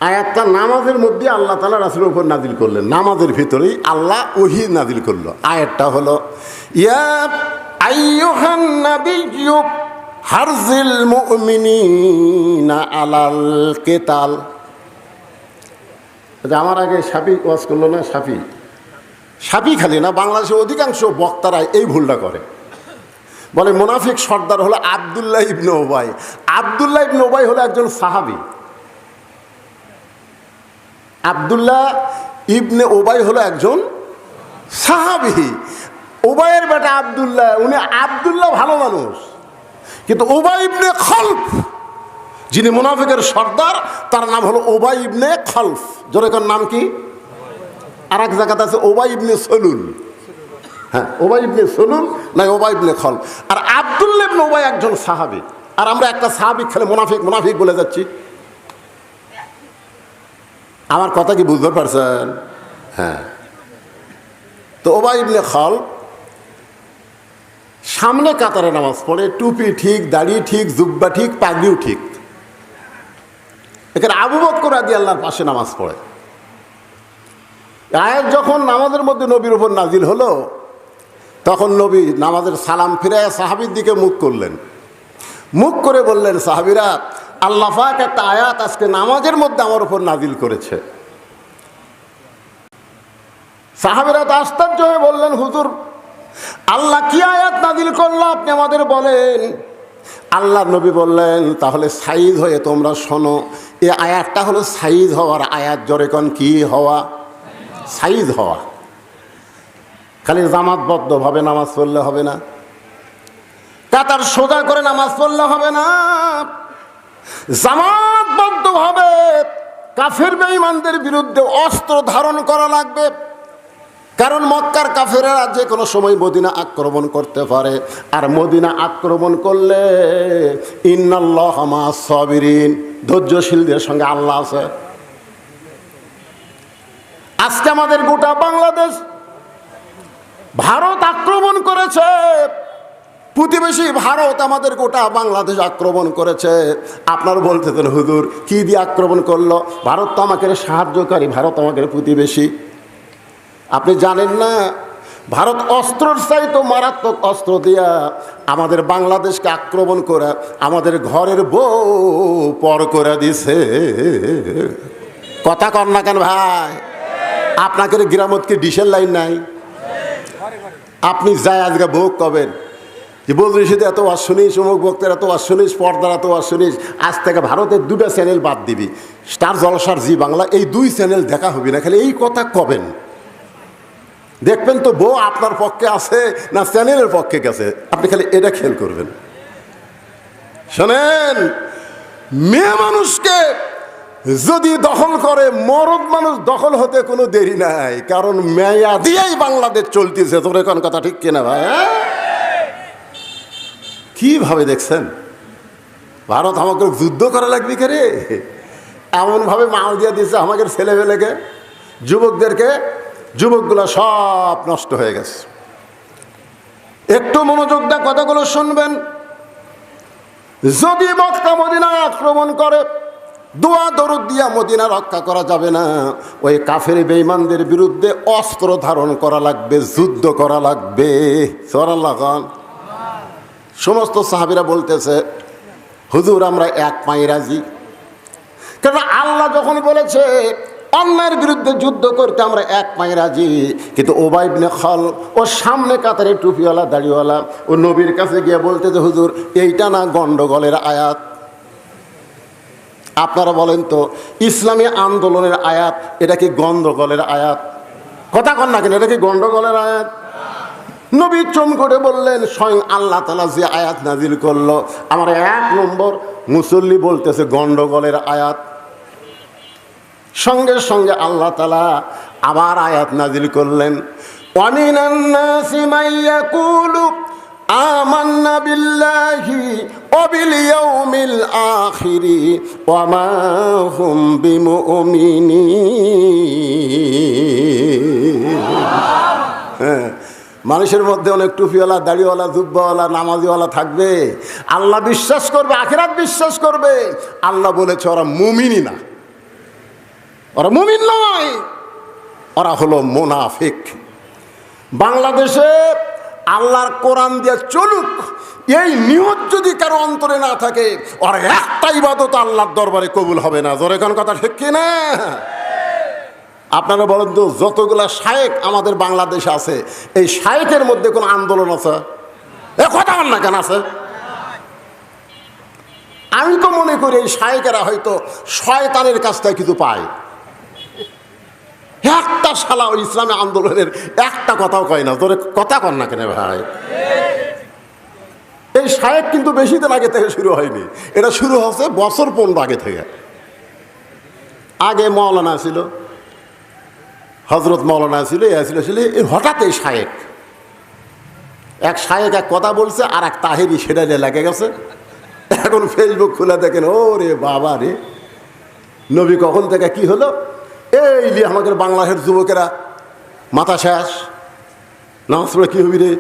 আয়াতটা নামাজের মধ্যে আল্লাহ তাআলা রাসূলের উপর নাজিল করলেন, নামাজের ভিতরেই আল্লাহ ওহী নাজিল করলো। আয়াতটা হলো ইয়া আইয়ুহান নাবিয়্যু হারজিল মুমিনিনা আলাল কিতাল। আমার আগে শাফি ওয়াজ করলো না, শাফি খালি না, বাংলাদেশের অধিকাংশ বক্তারা এই ভুলটা করে। বলে মুনাফিক সর্দার হলো আব্দুল্লাহ ইবনে উবাই। আব্দুল্লাহ ইবনে উবাই হলো একজন সাহাবী। আব্দুল্লাহ ইবনে উবাই হলো একজন সাহাবী। উবাইয়ের বেটা আব্দুল্লাহ, উনি আব্দুল্লাহ ভালো মানুষ, কিন্তু উবাই ইবনে খলফ যিনি মুনাফিকের সর্দার, তার নাম হলো উবাই ইবনে খলফ। জোরেকার নাম কি? আর এক জায়গাতে আছে উবাই ইবনে সলুল। হ্যাঁ, উবাই ইবনে সলুল না উবাই ইবনে খলফ। আর আব্দুল্লাহ ইবনে উবাই একজন সাহাবী। আর আমরা একটা সাহাবী খেলে মুনাফিক মুনাফিক বলে যাচ্ছি। আমার কথা কি বুঝতে পারছেন? হ্যাঁ, তো উবাই ইবনে খলফ সামনে কাতারে নামাজ পড়ে, টুপি ঠিক, দাড়ি ঠিক, জুব্বা ঠিক, পাগড়িও ঠিক। এখানে আবু বকর রাদিয়াল্লাহর পাশে নামাজ পড়ে। আয়াত যখন নামাজের মধ্যে নবীর উপর নাজিল হলো, তখন নবী নামাজের সালাম ফিরায় সাহাবীর দিকে মুখ করলেন। মুখ করে বললেন, সাহাবীরা, আল্লাহ পাক একটা আয়াত আজকে নামাজের মধ্যে আমার উপর নাজিল করেছে। সাহাবীরা তো আশ্চর্য হয়ে বললেন, হুজুর, আল্লাহ কি আয়াত নাজিল করলো আপনি আমাদের বলেন। আল্লাহ নবী বললেন, তাহলে সাইজ হয়ে তোমরা শোনো। এই আয়াতটা হলো সাইজ হওয়ার আয়াত। জোরে কোন কি হওয়া? সাইজ হওয়া। খালি জামাতবদ্ধভাবে নামাজ পড়লে হবে না, কাতার সোজা করে নামাজ পড়লে হবে না, জামাতবদ্ধভাবে কাফের বেঈমানদের বিরুদ্ধে অস্ত্র ধারণ করা লাগবে। কারণ মক্কার কাফেরেরা যে কোনো সময় মদিনা আক্রমণ করতে পারে, আর মদিনা আক্রমণ করলে ইন্নাল্লাহা মা'আস সাবিরিন, ধৈর্যশীলদের সঙ্গে আল্লাহ আছে। আজকে আমাদের গোটা বাংলাদেশ ভারত আক্রমণ করেছে, প্রতিবেশী ভারত আমাদের গোটা বাংলাদেশ আক্রমণ করেছে। আপনারা বলতেছেন, হুজুর কি দিয়ে আক্রমণ করলো? ভারত তো আমাকে সাহায্যকারী, ভারত আমাদের প্রতিবেশী। আপনি জানেন না, ভারত অস্ত্রর চাইতো মারাত্মক অস্ত্র দিয়া আমাদের বাংলাদেশকে আক্রমণ করে আমাদের ঘরের বউ পর করে দিছে। কথা কর না কেন ভাই? আপনাদের গ্রামত কি ডিশের লাইন নাই? আপনি যাই আজকে বউ কবেন যে বদরিশিতে এত ওয়াজ শুনিস, অমুক বক্তার এত ওয়াজ শুনিস, পর্দার এত ওয়াজ শুনিস, আজ থেকে ভারতের 2টা চ্যানেল বাদ দিবি, স্টার জলসার জি বাংলা, এই 2 চ্যানেল দেখা হবে না। খালি এই কথা কবেন, দেখবেন তো বউ আপনার পক্ষে আছে না চ্যানেলের পক্ষে গেছে, আপনি খালি এটা খেয়াল করবেন। শোনেন, মেয়ে মানুষকে যদি দখল করে, মরদ মানুষ দখল হতে কোনো দেরি নাই, কারণ মেয়া দিয়েই বাংলাদেশ চলতেছে। তোর এখন কথা ঠিক কিনা ভাই? কিভাবে দেখছেন? ভারত আমাকে যুদ্ধ করা লাগবে কে রে? এমনভাবে মাল দিয়ে দিচ্ছে আমাদের ছেলেবেলেকে, যুবকদেরকে, যুবকগুলো সব নষ্ট হয়ে গেছে। একটু মনোযোগ দিয়ে কথাগুলো শুনবেন। যদি মক্কা মদিনা আক্রমণ করে, দোয়া দরুদ দিয়া মদিনা রক্ষা করা যাবে না। ওই কাফের বেঈমানদের বিরুদ্ধে অস্ত্র ধারণ করা লাগবে, যুদ্ধ করা লাগবে। সুবহানাল্লাহ। সমস্ত সাহাবীরা বলতেছে, হুজুর আমরা এক পায়ে রাজি। কারণ আল্লাহ যখন বলেছে অন্যায়ের বিরুদ্ধে যুদ্ধ করতে আমরা এক পায়ে রাজি। কিন্তু উবাই ইবনে খালদ ও সামনে কাতারে টুপিওয়ালা দাড়িওয়ালা ও নবীর কাছে গিয়ে বলতেছে, হুজুর এইটা না গন্ডগোলের আয়াত? আপনারা বলেন তো, ইসলামী আন্দোলনের আয়াত এটা কি গন্ডগোলের আয়াত? কথা কন না কেন, এটা কি গন্ডগোলের আয়াত? নবী চম করে বললেন, স্বয়ং আল্লাহ তাআলা যে আয়াত নাজিল করলো, আমার 1 নম্বর মুসল্লি বলতেছে গন্ডগোলের আয়াত। সঙ্গে সঙ্গে আল্লাহ তাআলা আবার আয়াত নাজিল করলেন, ওয়ামিনান নাসি মাইয়াকুলু আমান্না বিল্লাহি ওয়া বিল ইয়াউমিল আখিরি ওয়া মা হুম বিমুমিনিন। মানুষের মধ্যে অনেক টুপিওয়ালা, দাড়িওয়ালা, জুব্বাওয়ালা, নামাজিওয়ালা থাকবে। আল্লাহ বিশ্বাস করবে, আখিরাত বিশ্বাস করবে। আল্লাহ বলেছে ওরা মুমিনই না, ওরা মুমিন নয়, ওরা হলো মুনাফিক। বাংলাদেশে আল্লাহর কোরআন দিয়ে চলুক, এই নিয়ত যদি কারো অন্তরে না থাকে, ওর একটা ইবাদত আল্লাহর দরবারে কবুল হবে না। জোরে কোন কথা ঠিক কিনা? আপনারা বলেন তো, যতগুলা শায়েখ আমাদের বাংলাদেশে আছে, এই শায়েখের মধ্যে কোনো আন্দোলন আছে? এ কথা বল না কেন আছে? আমি তো মনে করি এই শায়েখেরা হয়তো শয়তানের কাছ থেকে কিছু পায়। একটা শালা ওই ইসলামী আন্দোলনের একটা কথাও কয় না। তোর কথা কর না কেন ভাই? এই শায়েখ কিন্তু বেশি দিন আগে থেকে শুরু হয়নি, এটা শুরু হচ্ছে বছর 15 আগে থেকে। আগে মৌলানা ছিল, হজরত মৌলানা ছিল, হঠাৎ এই শায়েখ, এক শায়েখ এক কথা বলছে, আর এক তাহেরি সেটা লেগে গেছে। এখন ফেসবুক খুলে দেখেন, ও রে বাবা রে, নবী কখন থেকে কি হলো, এই যে আমাদের বাংলাদেশের যুবকেরা মাথা শেষ, নামাজ পড়ে কি হবি রে?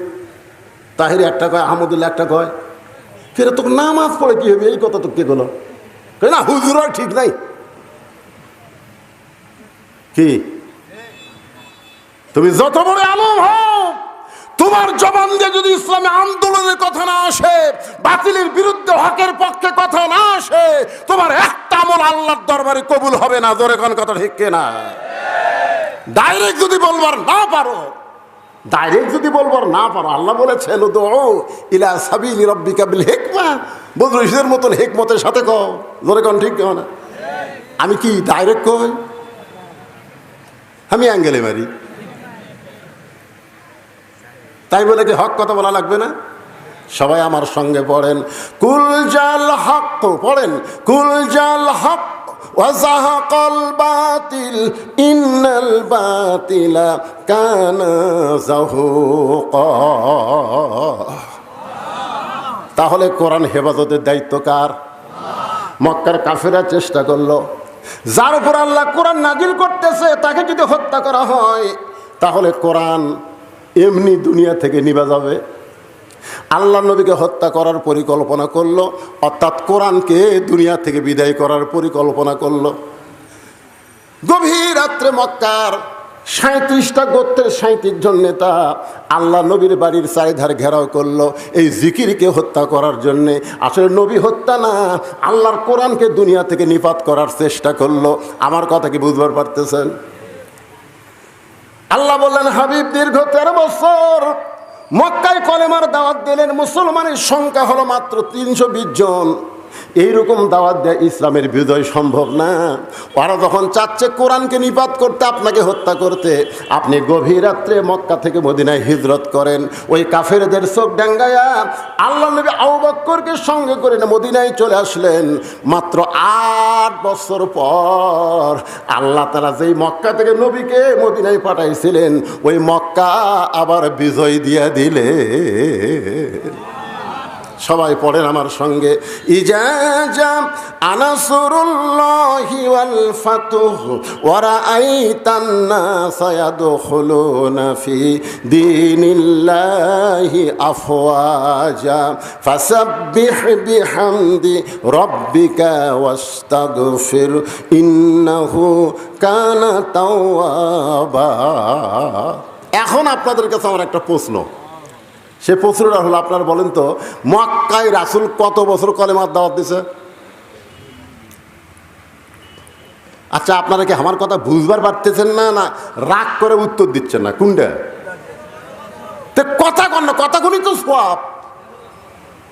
তাহেরি একটা কয়, আহমদুল্লাহ একটা কয়, ফেরে তোকে নামাজ পড়ে কি হবি, এই কথা তো কে বলো? না হুজুর ঠিক নাই। কি তুমি যত বড় আলেম হও, তোমার জবান দিয়ে যদি ইসলামী আন্দোলনের কথা না আসে, বাতিলের বিরুদ্ধে হকের পক্ষে কথা না আসে, তোমার একটা আমল আল্লাহর দরবারে কবুল হবে না। জোরে কোন কথা ঠিক কিনা? ডাইরেক্ট যদি বলবার না পারো, আল্লাহ বলেছেন উদউ ইলা সাবিলি রাব্বিকা বিল হিকমা, বদরুশদের মতন হিকমতের সাথে কও। জোরে কোন ঠিক না? আমি কি ডাইরেক্ট কই? আমি অ্যাঙ্গেলে মারি, তাই বলে কি হক কথা বলা লাগবে না? সবাই আমার সঙ্গে পড়েন, কুল জাল হক, পড়েন, কুল জাল হক ওয়া যাহাকাল বাতিল ইন্নাল বাতিলা কানা যাহুকা। তাহলে কোরআন হেফাজতের দায়িত্ব কার? মক্কার কাফেররা চেষ্টা করলো, যার উপর আল্লাহ কোরআন নাজিল করতেছে তাকে যদি হত্যা করা হয়, তাহলে কোরআন এমনি দুনিয়া থেকে নিভে যাবে। আল্লাহ নবীকে হত্যা করার পরিকল্পনা করলো, অর্থাৎ কোরআনকে দুনিয়া থেকে বিদায় করার পরিকল্পনা করলো। গভীর রাত্রে মক্কার 37টা গোত্রের 37 জন নেতা আল্লাহ নবীর বাড়ির চারিধার ঘেরাও করলো এই জিকিরকে হত্যা করার জন্যে। আসলে নবী হত্যা না, আল্লাহর কোরআনকে দুনিয়া থেকে নিপাত করার চেষ্টা করলো। আমার কথা কি বুঝবার পারতেছেন? আল্লাহ বললেন, হাবিব দীর্ঘ 13 বছর মক্কায় কলেমার দাওয়াত দিলেন, মুসলমানের সংখ্যা হলো মাত্র 320 জন। এইরকম দাওয়াত দেয় ইসলামের বিজয় সম্ভব না। ওরা যখন চাচ্ছে কোরআনকে নিপাত করতে, আপনাকে হত্যা করতে, আপনি গভীর রাত্রে মক্কা থেকে মদিনায় হিজরত করেন। ওই কাফেরদের চোখ ডাঙ্গায়া আল্লাহ নবী আবু বকরকে সঙ্গে করে মদিনায় চলে আসলেন। মাত্র 8 বছর পর আল্লাহ তাআলা যেই মক্কা থেকে নবীকে মদিনায় পাঠাইছিলেন, ওই মক্কা আবার বিজয় দিয়ে দিলে। সবাই পড়েন আমার সঙ্গে, ইজা জা আনাসরুল্লাহি ওয়াল ফাতহু ওয়া রাআইতান নাসা ইয়াদখুলুনা ফি দীনিল্লাহি আফওয়াজা ফাসাব্বিহ বিহামদি রাব্বিকা ওয়াস্তাগফির ইন্নাহু কানা তাওয়াবা। এখন আপনাদের কাছে আমার একটা প্রশ্ন, সে প্রশ্নটা হলো, আপনারা বলেন তো, মক্কায় রাসূল কত বছর কলেমার দাওয়াত দিছে? আচ্ছা, আপনারা কি আমার কথা বুঝবার পারতেছেন না, না রাগ করে উত্তর দিচ্ছেন না? কোনটা? তো কথা কন না, কথাগুলি তো সব।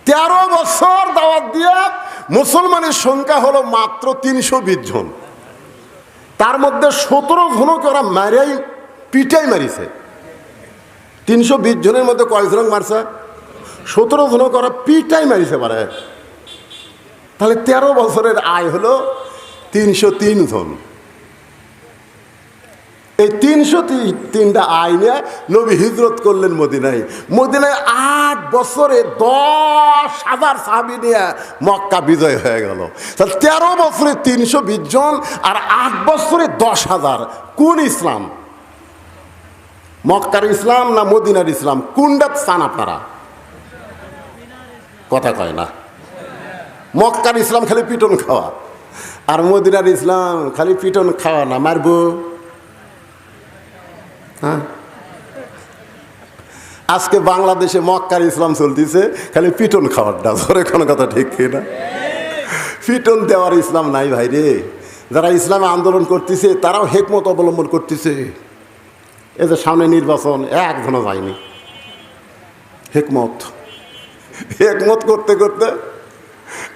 13 বছর দাওয়াত দিয়া মুসলমানের সংখ্যা হলো মাত্র 320 জন। তার মধ্যে 17 জনকে ওরা মারাই পিটাই মারিছে। 320 জনের মধ্যে কয়জন মারছে? 17 জনকে ওরা পিটাই মারিছে পারে। তাহলে 13 বছরের আয় হলো 303 জন। এই 303টা আয় নিয়ে নবী হিজরত করলেন মদিনায়। মদিনায় 8 বছরে 10,000 সাহাবী নিয়ে মক্কা বিজয় হয়ে গেল। তাহলে 13 বছরে 320 জন আর 8 বছরে 10,000। কোন ইসলাম? মক্কার ইসলাম না মদিনার ইসলাম? কোনটা চান আপনারা? কথা কয় না। মক্কার ইসলাম খালি পিটন খাওয়া, আর মদিনার ইসলাম খালি পিটন খাওয়া না, মারবো। হ্যাঁ, আজকে বাংলাদেশে মক্কার ইসলাম চলতেছে খালি পিটন খাওয়ারটা। ধরে কোনো কথা ঠিক না? পিটন দেওয়ার ইসলাম নাই ভাই রে। যারা ইসলামে আন্দোলন করতেছে তারাও হেকমত অবলম্বন করতেছে। এই যে সামনে নির্বাচন, একজনও যায়নি। হেকমত করতে করতে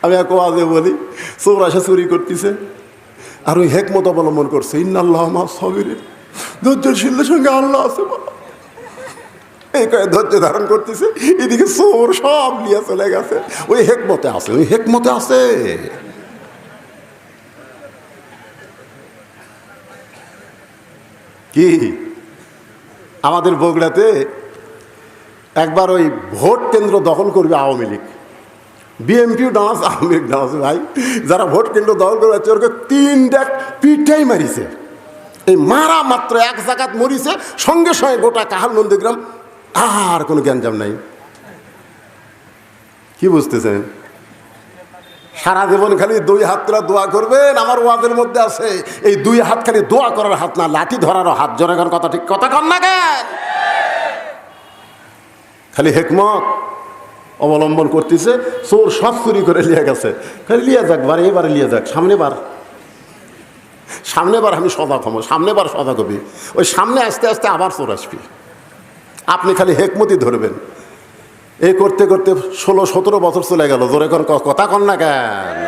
আমি এক ওয়াজে বলি, চৌরাশে চুরি করতেছে আর ওই হেকমত অবলম্বন করছে, ইন্নাল্লাহ মা সাবিরিন, ধৈর্যশীলদের সঙ্গে আল্লাহ আছে। এই কয়ে ধৈর্য ধারণ করতেছে, এদিকে চোর সব নিয়ে চলে গেছে। ওই হেকমতে আছে, ওই হেকমতে আছে। কি আমাদের বগুড়াতে একবার ওই ভোট কেন্দ্র দখল করবে আওয়ামী লীগ, বিএনপিও ডান্স, আওয়ামী লীগ ডান্স। ভাই, যারা ভোট কেন্দ্র দখল করে যাচ্ছে ওরকে 3 ডাক পিঠাই মারিছে। এই মারা মাত্র 1 জায়গাত মরিছে, সঙ্গে সঙ্গে গোটা কাহাল নন্দীগ্রাম আর কোনো গ্যাঞ্জাম নাই। কি বুঝতেছেন? সারা জীবন খালি 2 হাত তোলা দোয়া করবেন। আমার ওয়াজের মধ্যে আছে এই 2 হাত খালি দোয়া করার হাত না, লাঠি ধরারও হাত। জোরে কর কথা, ঠিক কথা কর না কেন? খালি হেকমত অবলম্বন করতেছে। চোর সব চুরি করে লিয়ে গেছে, খালি লিয়ে যাক, বারে এবারে লিয়ে যাক, সামনেবার আমি সজাগ হবো, সামনেবার সজাগ হবি। ওই সামনে আস্তে আস্তে আবার চোর আসবি। আপনি খালি হেকমতই ধরবেন। এই করতে করতে 16-17 বছর চলে গেল। জোরে কোন কথা কন না কেন?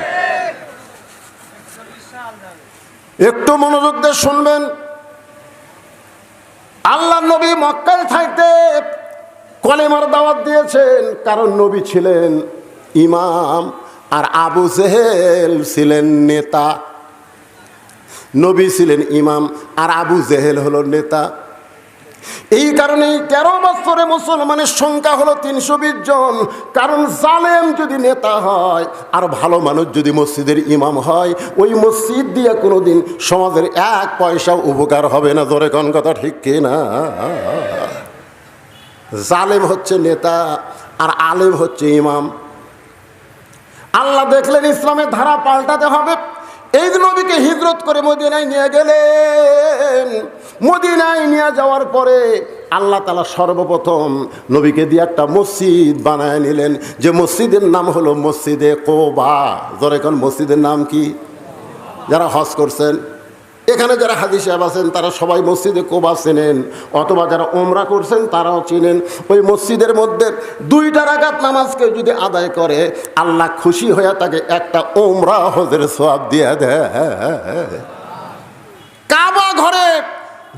একটু মনোযোগ দিয়ে শুনবেন। আল্লাহ নবী মক্কায় থাকতে কলেমার দাওয়াত দিয়েছেন, কারণ নবী ছিলেন ইমাম আর আবু জেহেল ছিলেন নেতা। নবী ছিলেন ইমাম আর আবু জেহেল হলো নেতা। এই কারণেই 13 বছরে মুসলমানের সংখ্যা হলো 320 জন। কারণ জালেম যদি নেতা হয় আর ভালো মানুষ যদি মসজিদের ইমাম হয়, ওই মসজিদ দিয়ে কোনোদিন সমাজের 1 পয়সা উপকার হবে না। জোরে কোন কথা ঠিক কিনা? জালেম হচ্ছে নেতা আর আলেম হচ্ছে ইমাম। আল্লাহ দেখলেন ইসলামের ধারা পাল্টাতে হবে, এই নবীকে হিজরত করে মদিনায় নিয়ে গেলেন। মদিনায় নিয়ে যাওয়ার পরে আল্লাহ তাআলা সর্বপ্রথম নবীকে দিয়ে একটা মসজিদ বানায় নিলেন, যে মসজিদের নাম হলো মসজিদে কোবা। জোরে কোন মসজিদের নাম কি? যারা হজ করছেন এখানে যারা হাজী সাহেব আছেন তারা সবাই মসজিদে কুবা চেনেন, অথবা যারা ওমরা করছেন তারাও চিনেন। ওই মসজিদের মধ্যে 2 রাকাত নামাজকে যদি আদায় করে আল্লাহ খুশি হয়ে তাকে একটা ওমরা হজের সওয়াব দিয়ে দেয়। কাবা ঘরে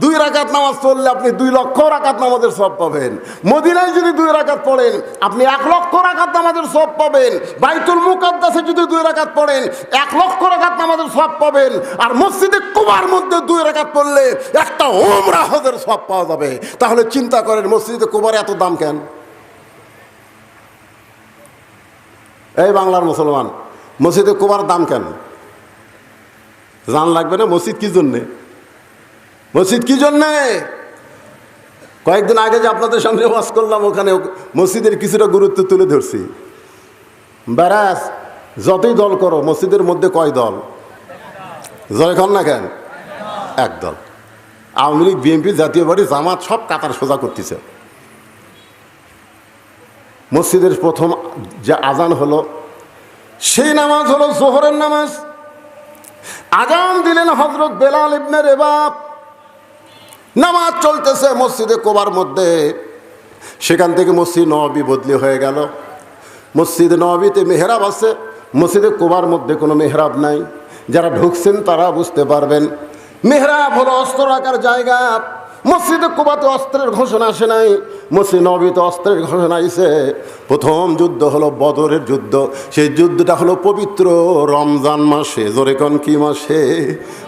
2 রাকাত নামাজ পড়লে আপনি 2 লক্ষ রাকাত নামাজের সওয়াব পাবেন। মদিনায় যদি 2 রাকাত পড়েন আপনি 1 লক্ষ রাকাত নামাজের সওয়াব পাবেন। বাইতুল মুকাদ্দাসে যদি 2 রাকাত পড়েন 1 লক্ষ রাকাত নামাজের সওয়াব পাবেন। আর মসজিদে কুবার মধ্যে 2 রাকাত পড়লে একটা ওমরা হজের সওয়াব পাওয়া যাবে। তাহলে চিন্তা করেন মসজিদে কুবার এত দাম কেন? এই বাংলার মুসলমান, মসজিদে কুবার দাম কেন জান লাগবে না? মসজিদ কি জন্যে? মসজিদ কি জন্যে? কয়েকদিন আগে যে আপনাদের সামনে ওয়াজ করলাম ওখানে মসজিদের কিছুটা গুরুত্ব তুলে ধরছি। ব্যারাস যতই দল করো মসজিদের মধ্যে কয় দল? জয়খান না কেন? 1 দল। আওয়ামী লীগ, বিএনপি, জাতীয় পার্টি, জামাত সব কাতার সোজা করতেছে। মসজিদের প্রথম যে আজান হলো সেই নামাজ হলো জোহরের নামাজ। আজান দিলেন হযরত বেলাল ইবনে রেবাব। নামাজ চলতেছে মসজিদে কুবার মধ্যে। সেখান থেকে মসজিদ নববী বদলি হয়ে গেল। মসজিদ নববীতে মেহরাব আছে, মসজিদে কুবার মধ্যে কোনো মেহরাব নাই। যারা ঢুকছেন তারা বুঝতে পারবেন। মেহরাব হলো অস্ত্র রাখার জায়গা। মসজিদে কুবাতে অস্ত্রের ঘোষণা আসে নাই, মসজিদ নববীতে অস্ত্রের ঘোষণা আইছে। প্রথম যুদ্ধ হলো বদরের যুদ্ধ। সেই যুদ্ধটা হলো পবিত্র রমজান মাসে। জোরে কোন কি মাসে?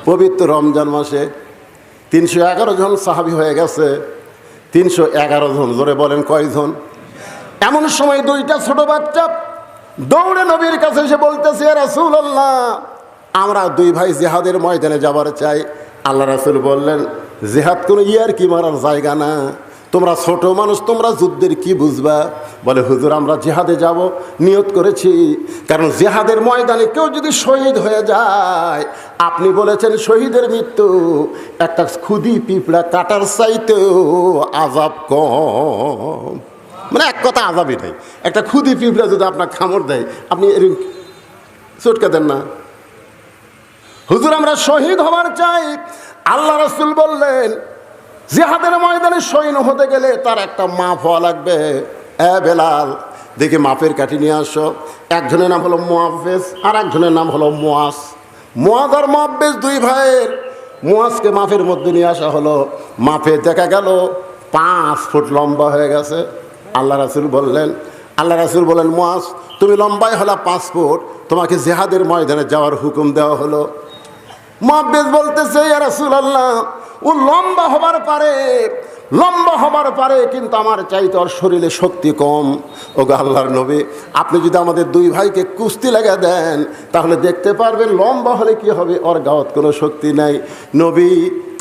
পবিত্র রমজান মাসে। 311 জন সাহাবী হয়ে গেছে। 311 জন। জোরে বলেন কয়জন? এমন সময় 2টা ছোট বাচ্চা দৌড়ে নবীর কাছে এসে বলতেছে, ইয়া রাসূলুল্লাহ, আমরা 2 ভাই জিহাদের ময়দানে যাবার চাই। আল্লাহ রাসূল বললেন, জিহাদ কোনো ইয়ার কি মারার জায়গা না, তোমরা ছোট মানুষ, তোমরা যুদ্ধের কি বুঝবা? বলে, হুজুর আমরা জিহাদে যাব, নিয়ত করেছি। কারণ জিহাদের ময়দানে কেউ যদি শহীদ হয়ে যায়, আপনি বলেছেন শহীদের মৃত্যু একটা খুদি পিঁপড়া কাটার চাইতেও আযাব কম। মানে এক কথা আযাবই নাই। একটা খুদি পিঁপড়া যদি আপনার কামড় দেয় আপনি এরকম চটকে দেন না? হুজুর আমরা শহীদ হবার চাই। আল্লাহ রাসূল বললেন, জিহাদের ময়দানে শহীদ হতে গেলে তার একটা মাপ হওয়া লাগবে। বেলাল দেখে মাপের কাঠি নিয়ে আসো। একজনের নাম হলো মুআফেজ আর একজনের নাম হলো মুআজ। মুআজ আর মুআফেজ 2 ভাইয়ের। মুআজকে মাপের মধ্যে নিয়ে আসা হলো। মাপে দেখা গেল 5 ফুট লম্বা হয়ে গেছে। আল্লাহ রাসূল বললেন, মুআজ তুমি লম্বাই হলা 5 ফুট, তোমাকে জিহাদের ময়দানে যাওয়ার হুকুম দেওয়া হলো। মুআফেজ বলতেছে, ইয়া রাসূলুল্লাহ, ও লম্বা হবার পারে কিন্তু আমার চাইতে ওর শরীরে শক্তি কম। ওগো আল্লাহর নবী, আপনি যদি আমাদের 2 ভাইকে কুস্তি লাগা দেন তাহলে দেখতে পারবেন লম্বা হলে কি হবে, ওর গাওয়াত কোনো শক্তি নাই। নবী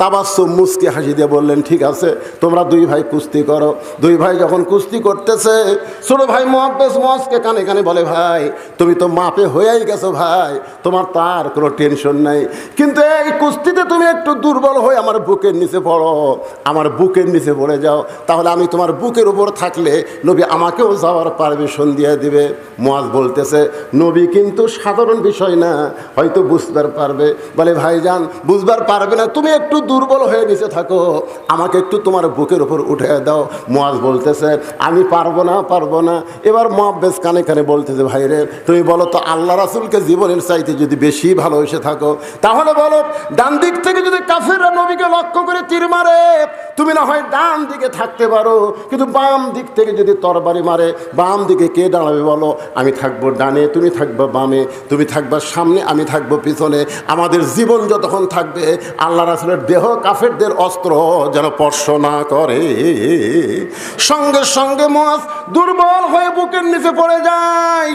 তাবাসসুম মুস্কি হাসি দিয়ে বললেন, ঠিক আছে তোমরা 2 ভাই কুস্তি করো। 2 ভাই যখন কুস্তি করতেছে, ছোট ভাই মুআজকে কানে কানে বলে, ভাই তুমি তো মাপে হয়েই গেছো ভাই, তোমার তার কোনো টেনশন নাই, কিন্তু এই কুস্তিতে তুমি একটু দুর্বল হয়ে আমার বুকের নিচে পড়ো, আমার বুকের নিচে পড়ে যাও, তাহলে আমি তোমার বুকের উপর থাকলে নবী আমাকেও যাওয়ার পারমিশন দিয়ে দিবে। মুআজ বলতেছে, নবী কিন্তু সাধারণ বিষয় না, হয়তো বুঝবার পারবে। বলে, ভাইজান বুঝবার পারবে না, তুমি একটু দুর্বল হয়ে নিচে থাকো, আমাকে একটু তোমার বুকের উপর উঠে দাও। মুআজ বলতেছে, আমি পারবো না। এবার মুআফেজ কানে কানে বলতেছে, ভাই রে তুমি বলো তো, আল্লাহ রাসূলকে জীবনের চাইতে যদি বেশি ভালোবেসে থাকো তাহলে বলো, ডান দিক থেকে যদি কাফেররা নবীকে লক্ষ্য করে তীর মারে তুমি না হয় ডান দিকে থাকতে পারো, কিন্তু বাম দিক থেকে যদি তরবারি মারে বাম দিকে কে দাঁড়াবে বলো? আমি থাকবো ডানে, তুমি থাকবো বামে, তুমি থাকবা সামনে, আমি থাকবো পিছনে। আমাদের জীবন যতক্ষণ থাকবে আল্লাহ রাসূলের দেহ কাফেরদের অস্ত্র যেন স্পর্শ না করে। সঙ্গে সঙ্গে মুআজ দুর্বল হয়ে বুকের নিচে পড়ে যায়।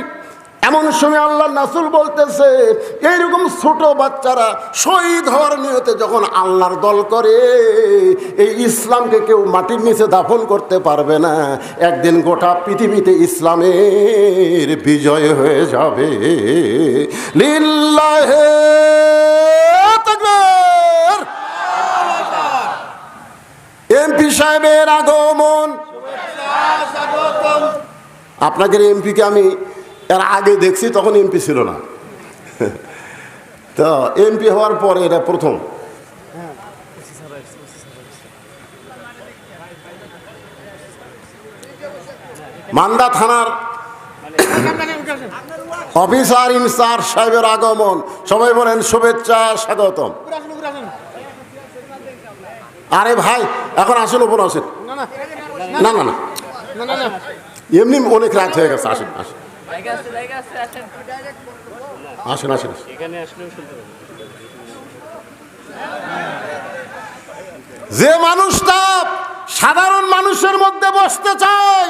এমন সময় আল্লাহ রাসূল বলতেছে, এইরকম ছোট বাচ্চারা শহীদ হওয়ার নিয়তে যখন আল্লাহর দল করে, এই ইসলামকে কেউ মাটির নিচে দাফন করতে পারবে না। একদিন গোটা পৃথিবীতে ইসলামের বিজয় হয়ে যাবে। লিল্লাহে তাকবীর। এমপি সাহেবের আগমন। আপনাদের এমপিকে আমি এর আগে দেখছি, তখন এমপি ছিল না, তো এমপি হওয়ার পরে এটা প্রথম। মান্দা থানার অফিসার ইনচার্জ সাহেবের আগমন, সবাই বলেন শুভেচ্ছা স্বাগতম। আরে ভাই এখন আসেন, ওপর আসেন। না না না এমনি অনেক রাত হয়ে গেছে, আসেন আসেন আসেন আসেন। যে মানুষটা সাধারণ মানুষের মধ্যে বসতে চায়,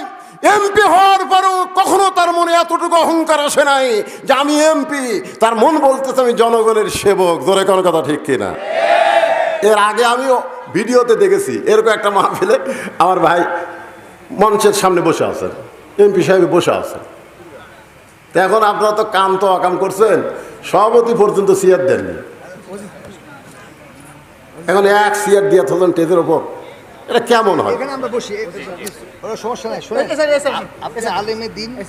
এমপি হওয়ার পরও কখনো তার মনে এতটুকু অহংকার আসে নাই যে আমি এমপি, তার মন বলতেছে আমি জনগণের সেবক। জোরে কোনো কথা ঠিক কিনা? এর আগে আমিও ভিডিওতে দেখেছি এরকম একটা মাহফিলে আমার ভাই মঞ্চের সামনে বসে আছেন, এমপি সাহেব বসে আছেন। তো এখন আপনারা তো কাম তো অকাম করছেন, সভাপতি পর্যন্ত চেয়ার দেননি। এখন এক চেয়ার দিয়ে থাকলেন টেজের ওপর, এটা কেমন হয়?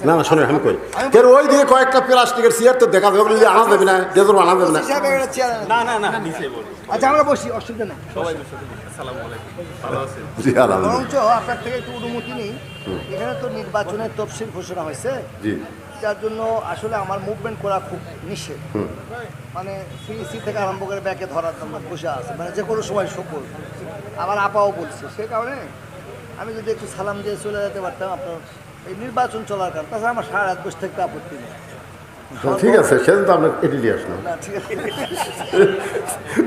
না না শোনেন, আমি কই এর ওই দিকে কয়েকটা প্লাস্টিকের চেয়ার তো দেখা যাবে, আনা যাবে না, টেজের আনা যাবে না। আচ্ছা আমরা বসি, অসুবিধা নেই। বরঞ্চ আপনার থেকে একটু অনুমতি নেই, এখানে তো নির্বাচনের তফসিল ঘোষণা হয়েছে, যার জন্য আসলে আমার মুভমেন্ট করা খুব নিষেধ। মানে সিইসি থেকে আরম্ভ করে ব্যাকে ধরার জন্য বসে আছে, মানে যে কোনো সময় সফল। আমার আপাও বলছে, সে কারণে আমি যদি একটু সালাম দিয়ে চলে যেতে পারতাম আপনার এই নির্বাচন চলার কারণ। তাছাড়া আমার সারা রাত বসে থাকতে আপত্তি নেই। ঠিক আছে, সেদিন তো আপনার এটি নিয়ে আসলাম, ঠিক আছে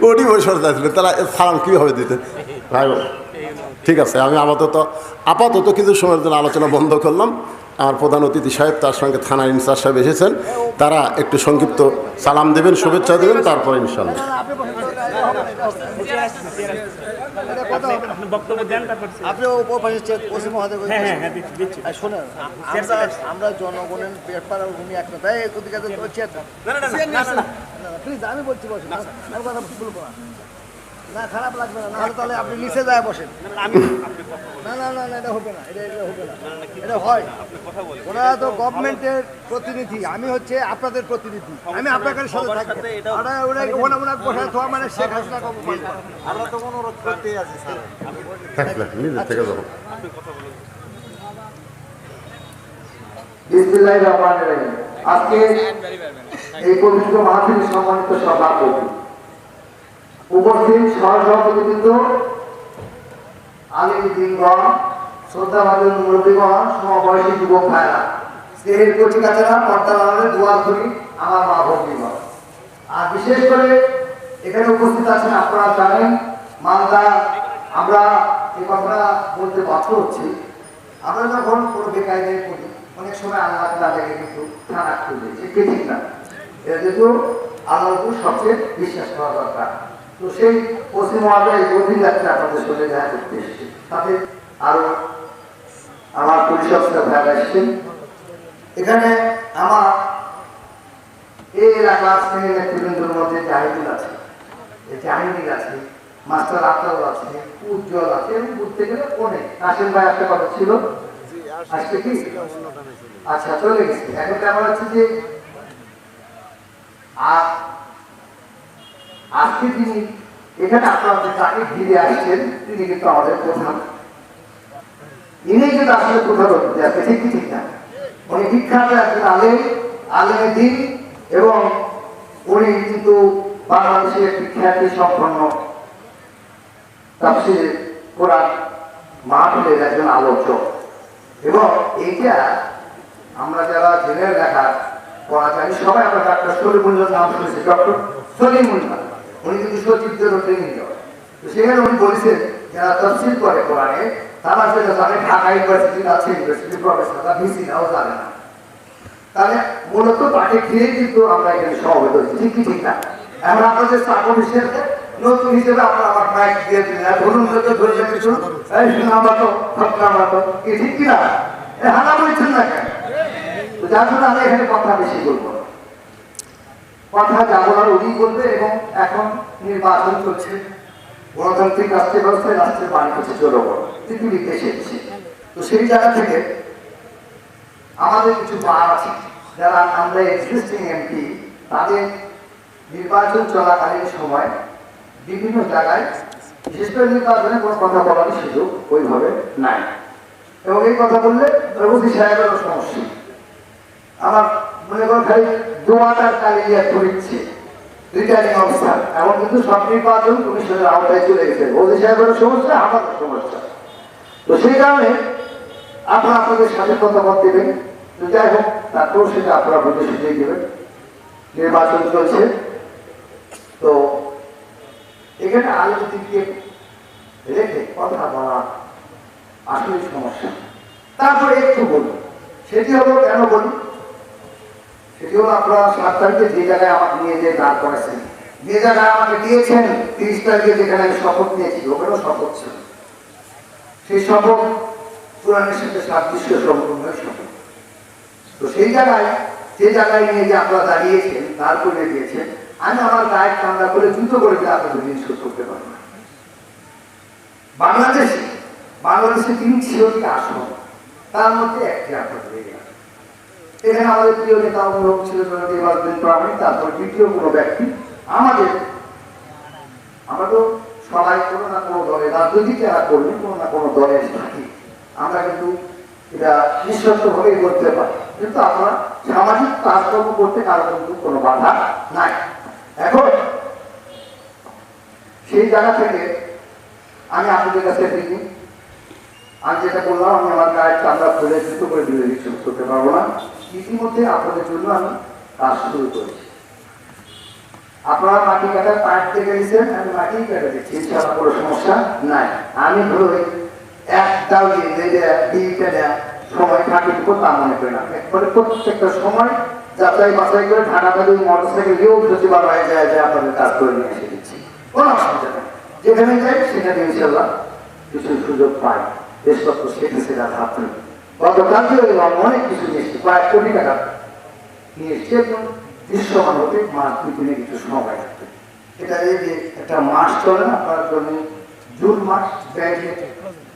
ওটি বসে যাচ্ছিলেন, তারা সালাম কীভাবে দিতেন ভাই? ঠিক আছে, আমি আপাতত কিছু সময়ের জন্য আলোচনা বন্ধ করলাম। আমার প্রধান অতিথি সাহেব, তার সঙ্গে থানার ইনচার্জ সাহেব এসেছেন, তারা একটু সংক্ষিপ্ত সালাম দেবেন, শুভেচ্ছা দেবেন, তারপরে ইনশাল্লাহ। আমরা জনগণের ব্যাপার ভূমি একটা প্লিজ আমি বলছি বসেন, আমি কথা বলবো না, খারাপ লাগবে না, নাহলে তাহলে আপনি নিচে যায় বসেন। না না না এটা হবে না, এটা হবে না, এটা হয়। ওনারা তো গভর্নমেন্টের প্রতিনিধি, আমি হচ্ছে আপনাদের প্রতিনিধি, আমি আপনাদের সাথে থাকবো। ওনার বসায় থাকা মানে শেখ হাসিনা আমরা তো অনুরোধ করতেই আছি স্যার। আজকে এই পবিত্র মাহফিল সম্মানিত সভাপতি, উপস্থিত সহসভাপতিবৃন্দ, আলিম দিনগণ, শ্রদ্ধাভাজন মুরব্বীগণ, সমবয়সী যুবক ভাইরা, স্নেহের কচি কাছেরা, পর্দার আড়ালে দোয়া করি আমার মা ভগ্নীগণ। আর বিশেষ করে এখানে উপস্থিত আছেন, আপনারা জানেন মালদা, আমরা এই কথাটা বলতে বাধ্য হচ্ছি, আমরা যখন কোনো বেকায়দায় পড়ি অনেক সময় আল্লাহ তাদেরকে কিন্তু থানা খুঁজে, ঠিক না? এটা যেহেতু আল্লাহর উপর সবচেয়ে বিশ্বাস করা দরকার। তো সেই পশ্চিম মহাজয় গভীর যাত্রা আপনাদের সঙ্গে দেখা করতে এসেছি, তাতে আরো আমার পরিষদ ভাইরা এসেছেন। এখানে আমার এই এলাকার শ্রেণী নেতৃবৃন্দের মধ্যে জাহিদুল আছে, জাহিদুল আছে, মাস্টার আফতার আছে, উজ্জ্বল আছে, এবং ঘুরতে গেলে অনেক। কাশিম ভাই একটা কথা ছিল, আজকে কি আচ্ছা চলে গেছে। এখন ব্যাপার হচ্ছে যে আজকে তিনি এখানে আপনাদের যাকে ঘিরে আসছেন, তিনি কিন্তু আমাদের প্রধান, ইনি কিন্তু আসলে কোথাও করতে আছে, ঠিক ঠিক না? উনি বিখ্যাত একজন আলেমের দিন, এবং উনি কিন্তু বাংলাদেশের একটি খ্যাতি সম্পন্ন তাফসীর কোরআন মাহফিলের একজন আলোচক। এবং এইটা আমরা যারা জেনে লেখা পড়া জানি সবাই, আমরা ডাক্তার সলিমুল্লাহ নাম শুনেছি, ডক্টর সলিমুল্লাহ, উনি কিন্তু সচিবদের ট্রেনিং দেওয়া। তো সেখানে উনি বলেছেন যারা তাফসীর করে কোরআনে, তারা সেটা জানে ঢাকা ইউনিভার্সিটি, আছে ইউনিভার্সিটি প্রফেসর, তারা ভিসি নাও জানে না। তাহলে মূলত তাকে ঘিরে কিন্তু আমরা এখানে সমবেত হচ্ছি, ঠিক কি ঠিক না? এখন আপনাদের চাকর হিসেবে নতুন হিসেবে আপনারা আমার মাইক দিয়ে দিলেন, ধরুন ধরে কিছু আমরা তো আমরা তো ঠিক কিনা হানা বলছেন না কেন? যার জন্য আমি এখানে কথা বেশি বলবো, কথা যা বলার উনি বলবে। এবং এখন নির্বাচন চলছে, গণতান্ত্রিক রাষ্ট্রের ব্যবস্থায় রাষ্ট্রের বাণী হচ্ছে জনগণ, পৃথিবীর দেশে এসে। তো সেই জায়গা থেকে আমাদের কিছু বার আছে যারা আমরা এক্সিস্টিং এমপি, তাদের নির্বাচন চলাকালীন সময় বিভিন্ন জায়গায় বিশেষ করে নির্বাচনে কোনো কথা বলার সুযোগ ওইভাবে নাই। এবং এই কথা বললে প্রভৃতি সাহেবেরও সমস্যা। আমার মনে করেন খালি দোয়াটার কালিয়া ধরিচ্ছে রিটার্নিং অফিসার, এখন কিন্তু সব নির্বাচন কমিশনের আওতায় চলে গেছে। মোদী সাহেবেরও সমস্যা, আমাদের সমস্যা। তো সেই কারণে আপনারা আপনাদের সাথে কথা বলতে দেবেন। তো যাই হোক, তারপর সেটা আপনারা বুঝে সুঝিয়ে দেবেন। নির্বাচন চলছে, তো এখানে আলোচনাকে রেখে কথা বলা আসলে সমস্যা। তারপরে একটু বলি, সেটি হলো কেন বলি, সেটি হলো আপনারা 7 তারিখে যে জায়গায় আমাকে নিয়ে যে দাঁড় করেছেন, যে জায়গায় আমাকে দিয়েছেন 30 তারিখে যেখানে আমি শপথ নিয়েছি, ওখানেও শপথ ছিল। সেই শপথ কোরআনের সাথে সাদৃশ্য সম্পূর্ণ শপথ। তো সেই জায়গায় যে জায়গায় নিয়ে যে আপনারা দাঁড়িয়েছেন, দাঁড় করে দিয়েছেন, আমি আমার গায়ে কান্না করে দ্রুত করে দিয়ে আপনাদের জিনিস করতে পারবো না। বাংলাদেশে 3 ছিলটি আসন, তার মধ্যে একটি আপনাদের এখানে আমাদের প্রিয় নেতা অনুরোধ ছিল তারপর দ্বিতীয় কোনো ব্যক্তি আমাদের, আমরা তো সবাই কোনো না কোনো দলে রাজনৈতিক যারা করবে কোনো না কোনো দলে থাকি, আমরা কিন্তু এটা নিঃশর্তভাবে করতে পারি, কিন্তু আমরা সামাজিক কাজকর্ম করতে কারো কিন্তু কোনো বাধা নাই। এখন সেই জায়গা থেকে আমি আপনাদের কাছে দিই, আমি যেটা বললাম, আমি আমার গায়ের চামড়া খুলে দ্রুত করে দিলে কিছু করতে পারবো না। ইতিমধ্যে আপনাদের জন্য আমি কাজ শুরু করেছি। আপনারা মাটি কাটার পাইপ থেকে গেছেন, আমি মাটি কেটে দিচ্ছি, ইনশাআল্লাহ কোনো সমস্যা নাই। আমি ধরো একটাও সময় থাকি তা মনে করি না, একবারে প্রত্যেকটা সময় যাচাই বাছাই করে ঢাকাতে যদি মোটরসাইকেল গিয়েও প্রতিবার হয়ে যায় যে আপনাদের কাজ করে নিয়ে এসে দিচ্ছি, কোনো অসুবিধা নেই। যেখানে যাই সেখানে ইনশাআল্লাহ কিছু সুযোগ পাই। দেশপত্র শেখেছে না ভাবতে, গতকালকে অনেক কিছু নিয়েছি, প্রায় কোটি টাকা নিয়ে এসছে, দৃশ্যমান হতে মাস 2-3 কিছু সময় লাগবে। এটা এই যে একটা মাস চলে না আপনার জন্য, জুন মাস ব্যাংকে,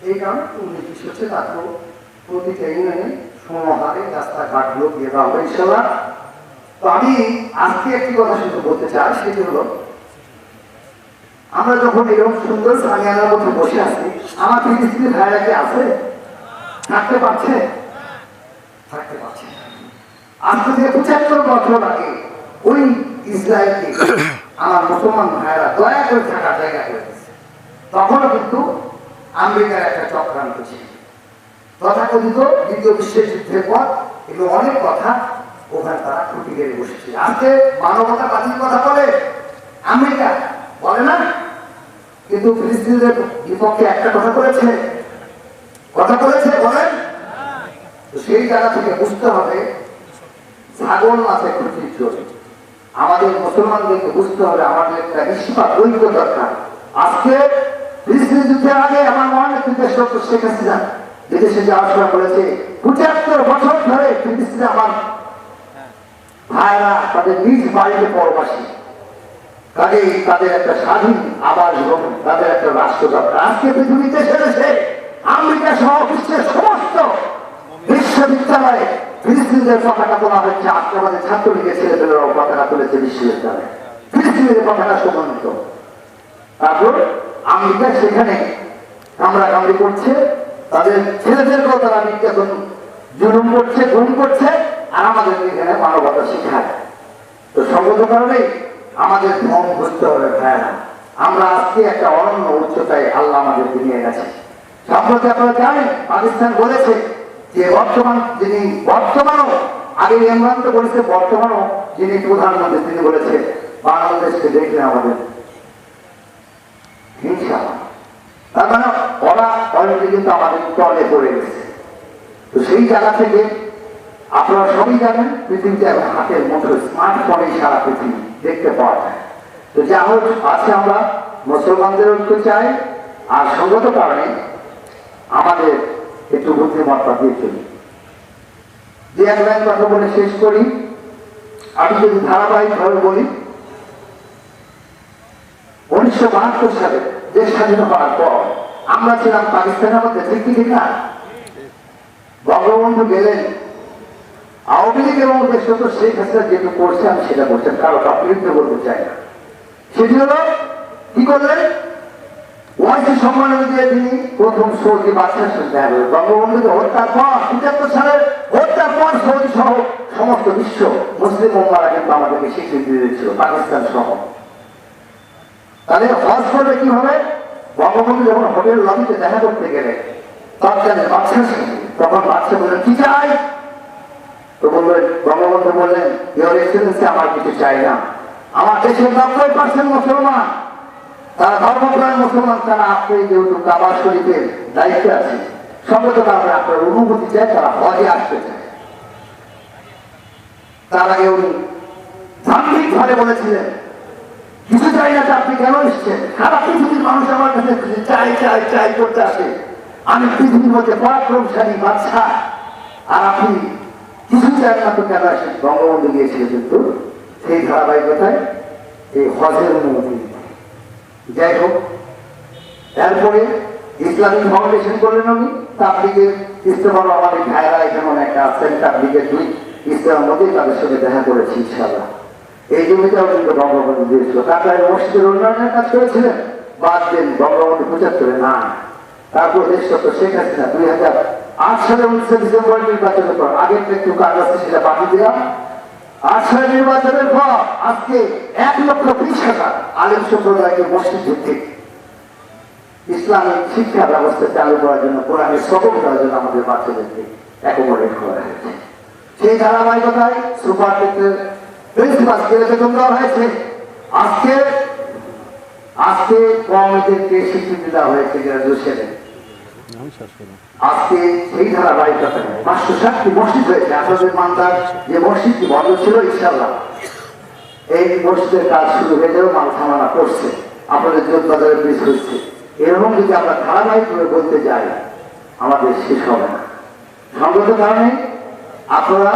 এই কারণে 19 হচ্ছে, তারপর প্রতিটা ইউনিয়নে সমহারে রাস্তাঘাটগুলো দিয়ে দেওয়া হবে ইনশাআল্লাহ। তো আমি আজকে একটি কথা শুধু বলতে চাই, সেটি হলো আমরা যখন এরকম সুন্দর সামিয়ানার মধ্যে বসে আছি, আমার ফিলিস্তিনি ভাইরা কি আছে? থাকতে পারছে? থাকতে পারছে। আজ থেকে 75 বছর আগে ওই ইসরায়েলকে আমার মুসলমান ভাইরা দয়া করে থাকার জায়গা করে দিচ্ছে। তখনও কিন্তু আমেরিকার একটা চক্রান্ত ছিল, তথাকথিত দ্বিতীয় বিশ্বযুদ্ধের পর এগুলো অনেক কথা ওখানে তারা খুঁটি গেড়ে বসেছে। আজকে মানবতা বাতিল কথা বলে আমেরিকা, বলে না, কিন্তু ফিলিস্তিনিদের বিপক্ষে একটা কথা বলেছে বলেন। তো সেই জায়গা থেকে বুঝতে হবে ছাগল আছে খুঁটির জোর। আমাদের মুসলমানদেরকে বুঝতে হবে আমাদের একটা ইস্পাত ঐক্য দরকার। আজকে ফিলিস্তিনি যুদ্ধের আগে আমার মহানেত্রী ডক্টর শেখ হাসিনা বিদেশে যাওয়ার সময় বলেছে 75 বছর ধরে ফিলিস্তিনে আমার ভাইরা তাদের নিজ বাড়িতে পরবাসী, কাজেই তাদের একটা স্বাধীন আবাস গ্রহণ, তাদের একটা রাষ্ট্র দরকার। আজকে পৃথিবীতে সেরেছে আমেরিকা সহ বিশ্বের সমস্ত বিশ্ববিদ্যালয়ে ফিলিস্তিনিদের পতাকা তোলা হচ্ছে। আজকে আমাদের ছাত্রলীগের ছেলেপেলেরাও পতাকা তুলেছে বিশ্ববিদ্যালয়ে, ফিলিস্তিনিদের পতাকা সমন্বিত। তারপর আমেরিকা সেখানে কামড়াকামড়ি করছে, তাদের ছেলেদেরকেও তারা নির্যাতন জুলুম করছে, গুম করছে, আর আমাদের এখানে মানবতা শিখায়। তো সর্বত কারণেই আমাদের ধর্ম বুঝতে হবে ভাইরা, আমরা আজকে একটা অনন্য উচ্চতায় আল্লাহ আমাদেরকে নিয়ে গেছে। সম্প্রতি আপনারা জানেন পাকিস্তান বলেছে যে বর্তমানও আগে ইমরান তো বলেছে, বর্তমানও যিনি প্রধানমন্ত্রী তিনি বলেছে বাংলাদেশকে দেখলে আমাদের হিংসা। তার মানে ওরা অলরেডি কিন্তু আমাদের তলে পড়ে গেছে। তো সেই জায়গা থেকে আপনারা সবই জানেন পৃথিবীতে এখন হাতের মুঠো স্মার্টফোনে সারা পৃথিবী দেখতে পাওয়া যায়। তো যা হোক, আছে আমরা মুসলমানদের ঐক্য চাই, আর সঙ্গত কারণে আমাদের একটু বুদ্ধিমত্তা দিয়ে চলি। যে এক লাইন কথা বলে শেষ করি, আমি যদি ধারাবাহিকভাবে বলি, 1972 সালে দেশ স্বাধীন হওয়ার পর আমরা ছিলাম পাকিস্তানের মধ্যে, ঠিক না? বঙ্গবন্ধু গেলেন, আওয়ামী লীগ এবং দেশত শেখ হাসিনা যেহেতু করছে আমি সেটা করছেন, কারো বিরুদ্ধে বলতে চাই না। সেটি হলো কি করলেন, ওয়াইসি সম্মেলনে দিয়ে তিনি প্রথম সৌদি বাদশার সাথে দেখা করেন। বঙ্গবন্ধুকে হত্যার পর ৭৫ সালের হত্যার পর সৌদি সহ সমস্ত বিশ্ব মুসলিম উম্মারা কিন্তু আমাদেরকে স্বীকৃতি দিয়েছিল, পাকিস্তান সহ। তাহলে হজ করবে কিভাবে? বঙ্গবন্ধু যখন হোটেল লবিতে দেখা করতে গেলেন তৎকালীন বাদশার সাথে, তখন বাদশা বললেন কি চাই? তো বললেন, বঙ্গবন্ধু বললেন, ইওর এক্সেলেন্সি আমার কিছু চাই না, আমার দেশের ৯০% মুসলমান, তারা ধর্মপ্রাণ মুসলমান, তারা আপনি যেহেতু কাবা শরীফের দায়িত্বে আছে, সঙ্গে তো তারা আপনার অনুমতি চায়, তারা হজে আসতে চায়। তার আগে উনি ধার্মিক ভাবে বলেছিলেন কিছু চাই না, আপনি কেন এসছেন? সারা পৃথিবীর মানুষ আমার কাছে চাই চাই চাই করতে আসে, আমি পৃথিবীর মধ্যে পরাক্রমশালী বাদশা, আর আপনি কিছু চাই না তো কেন আসেন? বঙ্গবন্ধু গিয়েছিল কিন্তু সেই ধারাবাহিকতায় এই হজের অনুমতি। যাই হোক, এরপরে ইসলামিক ফাউন্ডেশন করলেন উনি, তাবলিগের ইস্তেমার আমাদের ভাইরা এখানে অনেক আছেন, তাবলিগের দুই ইস্তেমার মধ্যেই তাদের সাথে দেখা করেছি ইনশাআল্লাহ। এই জমিটাও কিন্তু বঙ্গবন্ধু দিয়েছিল। তারপরে মসজিদের উন্নয়নের কাজ করেছিলেন, বাদ দেন বঙ্গবন্ধু ৭৫ না। তারপর দেশ শেখ হাসিনা ২০০৮ সালে 19 ডিসেম্বর নির্বাচনের পর, আগের একটু কাজ আছে সেটা বাকি দিলাম। ৮ সালে নির্বাচনের পর আজকে ১,২০,০০০ আলেম সম্প্রদায়কে মসজিদ ভিত্তিক ইসলামিক শিক্ষা ব্যবস্থা চালু করার জন্য, কোরআনের সবক দেওয়ার জন্য আমাদের বাচ্চাদেরকে অ্যাকোমোডেট করা হয়েছে। সেই ধারাবাহিকতায় সুপার টেক্সের প্রিন্সিপাল বেতন দেওয়া হয়েছে। আজকে কমিটিকে স্বীকৃতি দেওয়া হয়েছে গ্রাজুয়েশনে। আজকে সেই ধারাবাহিকতায় ৫৬০টি মসজিদ হয়েছে। আপনাদের মানদার যে মসজিদটি বন্ধ ছিল, ইনশাআল্লাহ এই মসজিদের কাজ শুরু হয়ে যাবে, মাল সামানা করছে, আপনাদের যোদ্ধবাজারে ব্রিজ হচ্ছে। এরকম যদি আমরা ধারাবাহিকভাবে বলতে যাই, আমাদের শেষ হবে না। সঙ্গত কারণে আপনারা,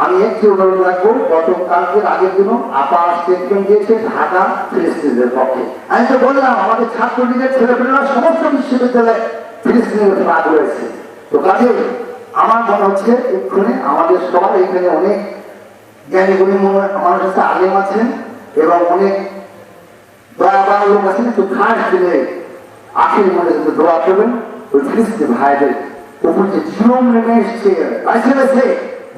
আমি একটি অনুরোধ রাখবো, গতকালকের আগের দিনও আপা স্টেটমেন্ট দিয়েছে ঢাকা ফিলিস্তিনের পক্ষে। আমি তো বললাম আমাদের ছাত্রলীগের ছেলেপেলেরা সমস্ত বিশ্ববিদ্যালয়ে ফিলিস্তিনের ভাগ রয়েছে। তো কাজে আমার মনে হচ্ছে এক্ষুনি আমাদের সবার এখানে অনেক জ্ঞানী গুণী মানুষ আছে, আলেম আছেন এবং অনেক দয়াবান লোক আছেন, একটু খাস দিলে আখের মনে কিন্তু দোয়া করবেন ওই ফিলিস্তিন ভাইদের উপর যে জীবন নেমে এসছে,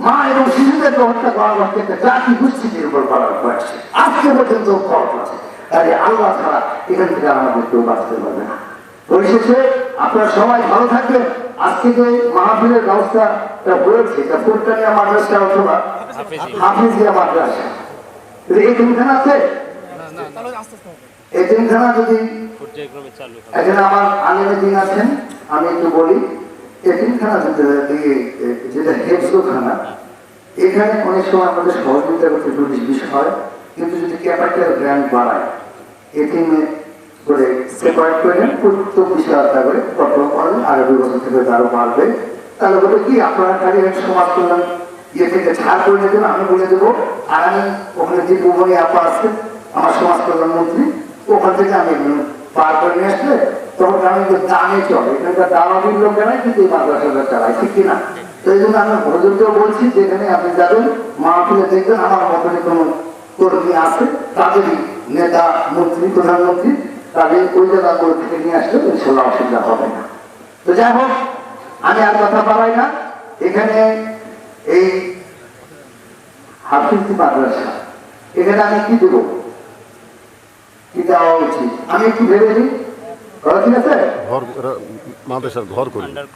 মা এবং শিশুদেরকে হত্যা করার মধ্যে একটা জাতি গোষ্ঠীর উপর করার হয়েছে, আজকে পর্যন্ত খরচ আছে। তাই আল্লাহ ছাড়া এখান থেকে আমাদের কেউ বাঁচতে পারবে না। পরিশেষে আপনারা সবাই ভালো থাকবেন। আজকে যে মাহফিলের ব্যবস্থাটা হয়েছে, এটা ফুলকানিয়া মাদ্রাসা অথবা হাফিজিয়া মাদ্রাসা, এতিমখানা আছে, এতিমখানা যদি এখানে আমার আলেমে দিন আছেন, আমি একটু বলি, এতিমখানা যেটা হেফজখানা, এখানে অনেক সময় আমাদের সহযোগিতা করতে একটু বিষয় হয়, কিন্তু যদি ক্যাপিটাল গ্র্যান্ড বাড়ায়, এতিমে করে সেপারেট করে নেন, ২৪,০০০ টাকা করে কঠোর করেন, আগামী বছর থেকে আরো বাড়বে। তাহলে বলে কি আপনারা খালি সমাজ কল্যাণ ইয়ে থেকে ছাড় করে নেবেন, আমি বলে দেবো। আর আমি ওখানে যে ভুবনী আপা আছে আমার সমাজ কল্যাণ মন্ত্রী, ওখান থেকে আমি পার করে নিয়ে আসলে তখন আমি তো দামে চলে, এখানকার দামাবির লোকেরাই কিন্তু এই মাদ্রাসাটা চালায়, ঠিক কিনা? তো এই জন্য আমি হজুরকেও বলছি, যেখানে আপনি যাবেন মাহফিলে দেখবেন আমার মতনে কোনো কর্মী আছে, তাদেরই নেতা মন্ত্রী প্রধানমন্ত্রী, তাদের ওই জায়গাগুলো থেকে নিয়ে আসলে ইনশাল্লাহ অসুবিধা হবে না। তো যাই হোক, আমি আর কথা বাড়াই না। এখানে এই হাফিজি মাদ্রাসা, এখানে আমি কি দেবো, কি দেওয়া উচিত, আমি একটু ভেবে নিই। ঠিক আছে, মাদ্রাসার ঘর করি আন্ডার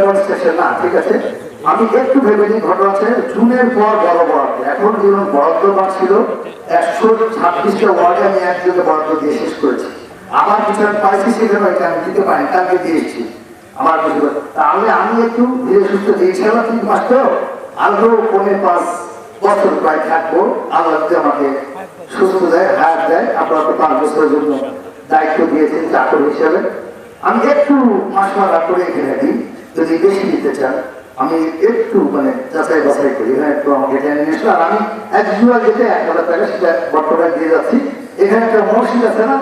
কনস্ট্রাকশন না, ঠিক আছে, আমি একটু ভেবে নিই। ঘটনা আছে জুনের পর বড় বরাদ্দ, এখন যেমন বরাদ্দ ছিল ১২৬টা ওয়ার্ডে আমি একজনকে বরাদ্দ দিয়ে শেষ করেছি। আমার কিছু পাইছি সেখানে আমি দিতে পারি, তাকে দিয়েছি আমার কিছু। তাহলে আমি একটু ধীরে সুস্থ দিয়েছিলাম ৩ মাস, তো আরো ৫ বছর প্রায় থাকবো। আল্লাহ যদি আমাকে সুস্থ দেয়, হায়াত দেয়, আপনারা তো ৫ বছরের জন্য দায়িত্ব দিয়েছেন চাকর হিসেবে। আমি একটু মাসমালা করে এখানে দিই, যদি বেশি দিতে চান আমি একটু মানে যাচাই বাছাই করি, এখানে একটু আমাকে জেনে নিয়ে আসলো। আর আমি একজুয়াল যেটা ১,০০০ টাকা সেটা বর্তমানে দিয়ে যাচ্ছি। এখানে একটা মসজিদ আছে না,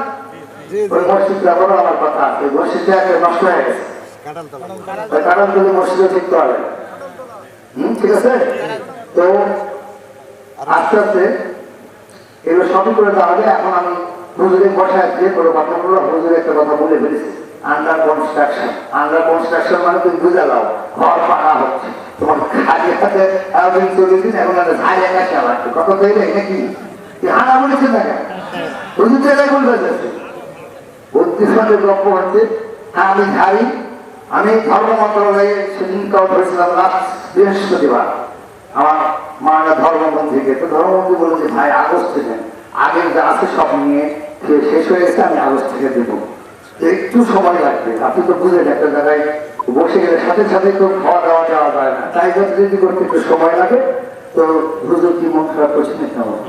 ওই মসজিদটা বড় আমার কথা আছে, মসজিদটা একটা নষ্ট হয়ে গেছে, কারণ যদি মসজিদে ঠিক করে, ঠিক আছে। তো আস্তে আস্তে এগুলো সবই করে দেওয়া হবে। এখন আমি হুজুরের বসায় যে কোনো কথা বললো, হুজুর একটা কথা বলে ফেলেছে, আন্ডার কনস্ট্রাকশন। আন্ডার কনস্ট্রাকশন মানে তুমি বুঝে নাও ঘর পাকা হচ্ছে, তোমার খালি হাতে একদিন চলে দিন, এখন ঝাড়িয়ে কাছে আবার কত তৈরি নাকি হানা বলেছে না কেন? হুজুর জায়গায় বলবে যাচ্ছে বুদ্ধিমানের গল্প হচ্ছে। হ্যাঁ, আমি ঝাড়ি, আমি ধর্ম মন্ত্রণালয়ে সেদিনকাও ধরেছিলাম লাস্ট বৃহস্পতিবার আমার মারা ধর্মমন্ত্রীকে। তো ধর্মমন্ত্রী বলেছে ভাই আগস্ট থেকে আগের যা আছে সব নিয়ে শেষ হয়ে গেছে, আমি আগস্ট থেকে দেবো, একটু সময় লাগবে। আপনি তো বুঝলেন একটা জায়গায় বসে গেলে সাথে সাথে তো খাওয়া দাওয়া যাওয়া যায় না, তাই যদি করতে একটু সময় লাগে। তো হুজুর কি মন খারাপ করছেন?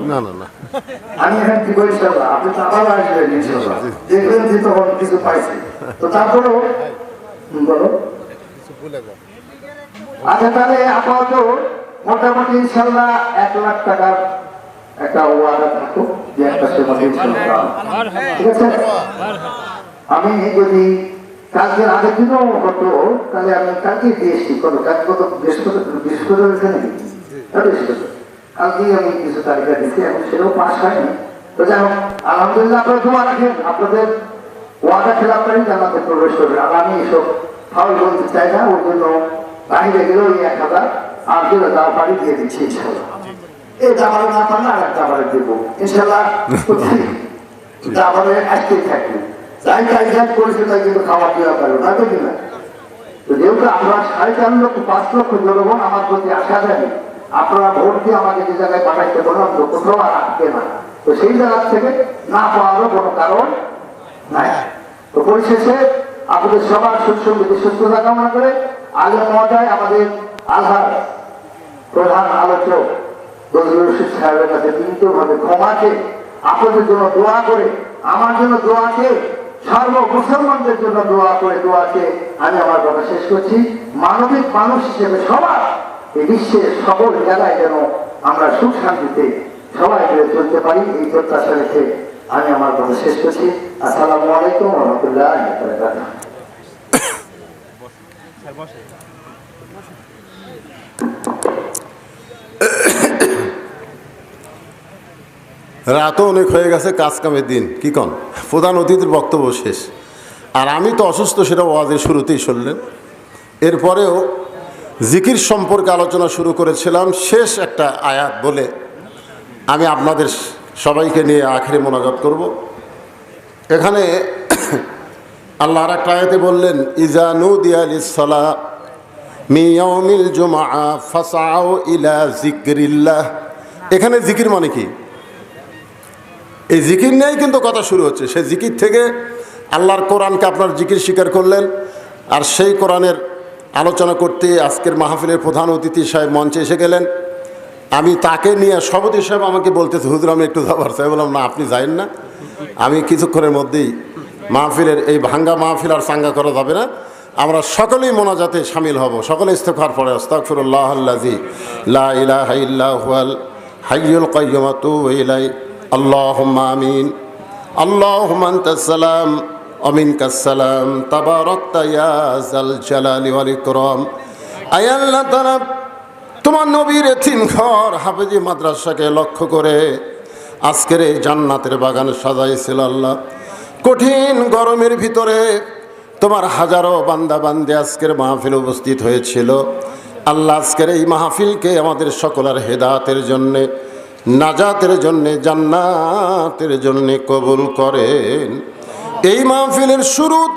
না না না, আমি এখন কি করি ইনশাআল্লাহ, আপনি তো আবার আসবেন ইনশাআল্লাহ, দেখবেন যে তখন কিছু পাইছি। তো তারপরেও বলো আচ্ছা, তাহলে আপাতত মোটামুটি ইনশাআল্লাহ 1 লাখ টাকার একটা ওয়াদা থাকো যে একটা সময় ইনশাআল্লাহ, ঠিক আছে? আমি যদি কালকের আগের দিনও হতো তাহলে আমি কালকে দিয়ে এসছি। কালকে কত বৃহস্পতি হয়েছে নাকি? কালকেই আমি কিছু তালিকা দিচ্ছি, এখন সেটাও পাস হয়নি। তো যাই হোক, আলহামদুলিল্লাহ আপনারা দোয়া রাখেন, আপনাদের ওয়াদা খেলাফকারী জান্নাতে প্রবেশ করবে। আর আমি এসব ফাউল বলতে চাই না, ওর জন্য বাহিরে গেলেও 1000 আর 2000 বাড়ি দিয়ে দিচ্ছি ইনশাল্লাহ। এই জামারে না পারলে আর একটা জামারে দেবো ইনশাল্লাহ। জামারে আসতেই থাকবে, যাই কাজ করেছে তাই কিন্তু খাওয়া দেওয়া পারবে না, দেখি না? তো যেহেতু আমরা 4.5 লক্ষ 5 লক্ষ জনগণ আমার প্রতি আশা জানি, আপনারা ভোট দিয়ে আমাকে যে জায়গায় পাঠাইতে বললাম তো কোথাও আর আসবে না। তো সেই জায়গা থেকে না পাওয়ারও কোনো কারণ নাই। তো পরিশেষে আপনাদের সবার সুসংগতি সুস্থতা কামনা করে আলেম মহোদয় আমাদের আলহার প্রধান আলোচক নজরুল রশিদ সাহেবের কাছে বিনীতভাবে ক্ষমা চেয়ে আপনাদের জন্য দোয়া করে, আমার জন্য দোয়া চেয়ে, সর্ব মুসলমানদের জন্য দোয়া করে, দোয়া চেয়ে আমি আমার কথা শেষ করছি। মানবিক মানুষ হিসেবে সবার এই বিশ্বের সকল জায়গায় যেন আমরা সুখ শান্তিতে সবাই মিলে চলতে পারি, এই প্রত্যাশা রেখে আমি আমার কথা শেষ করছি। আসসালামু আলাইকুম ওয়া রাহমাতুল্লাহি ওয়া বারাকাতুহু। রাতও অনেক হয়ে গেছে, কাজ কামের দিন, কি কন? প্রধান অতিথির বক্তব্য শেষ, আর আমি তো অসুস্থ, সেটা ওয়াজের শুরুতেই শুনলেন। এরপরেও জিকির সম্পর্কে আলোচনা শুরু করেছিলাম, শেষ একটা আয়াত বলে আমি আপনাদের সবাইকে নিয়ে আখেরে মোনাজাত করব। এখানে আল্লাহ আর একটা আয়াতে বললেন, ইজা নুদিয়া লিস-সালাহ মিন ইয়াউমিল জুমআ ফাসআউ ইলা যিকরিল্লাহ। এখানে জিকির মানে কি? এই জিকির নিয়েই কিন্তু কথা শুরু হচ্ছে। সেই জিকির থেকে আল্লাহর কোরআনকে আপনার জিকির স্বীকার করলেন, আর সেই কোরআনের আলোচনা করতে আজকের মাহফিলের প্রধান অতিথি সাহেব মঞ্চে এসে গেলেন। আমি তাকে নিয়ে সভাপতি সাহেব আমাকে বলতেছে, হুজুর আমি একটু যাবার চাই। বললাম না, আপনি যাইন না, আমি কিছুক্ষণের মধ্যেই মাহফিলের এই ভাঙ্গা মাহফিল আর চাঙ্গা করা যাবে না, আমরা সকলেই মোনাজাতে শামিল হব। সকলে ইস্তেগফার পড়ে, আস্তাগফিরুল্লাহাল্লাযী লা ইলাহা ইল্লা হুয়াল হাইয়ুল কাইয়্যুম ওয়া আতুবু ইলাইহি। আল্লাহুম্মা আমিন। আল্লাহুম্মা আনতাস সালাম ওয়া মিনকাস সালাম, তাবারাকতা ইয়া যাল জালালি ওয়াল ইকরাম। আয় আল্লাহ তাআলা, তোমার নবীর এতিমঘর হাফেজি মাদ্রাসাকে লক্ষ্য করে আজকের এই জান্নাতের বাগান সাজাইছিল আল্লাহ। কঠিন গরমের ভিতরে তোমার হাজারো বান্দা বান্দে আজকের মাহফিল উপস্থিত হয়েছিল আল্লাহ। আজকের এই মাহফিলকে আমাদের সকলের হেদায়েতের জন্যে, নাজাতের জন্যে, জান্নাতের জন্যে কবুল করেন। এই মাহফিলের শুরুতে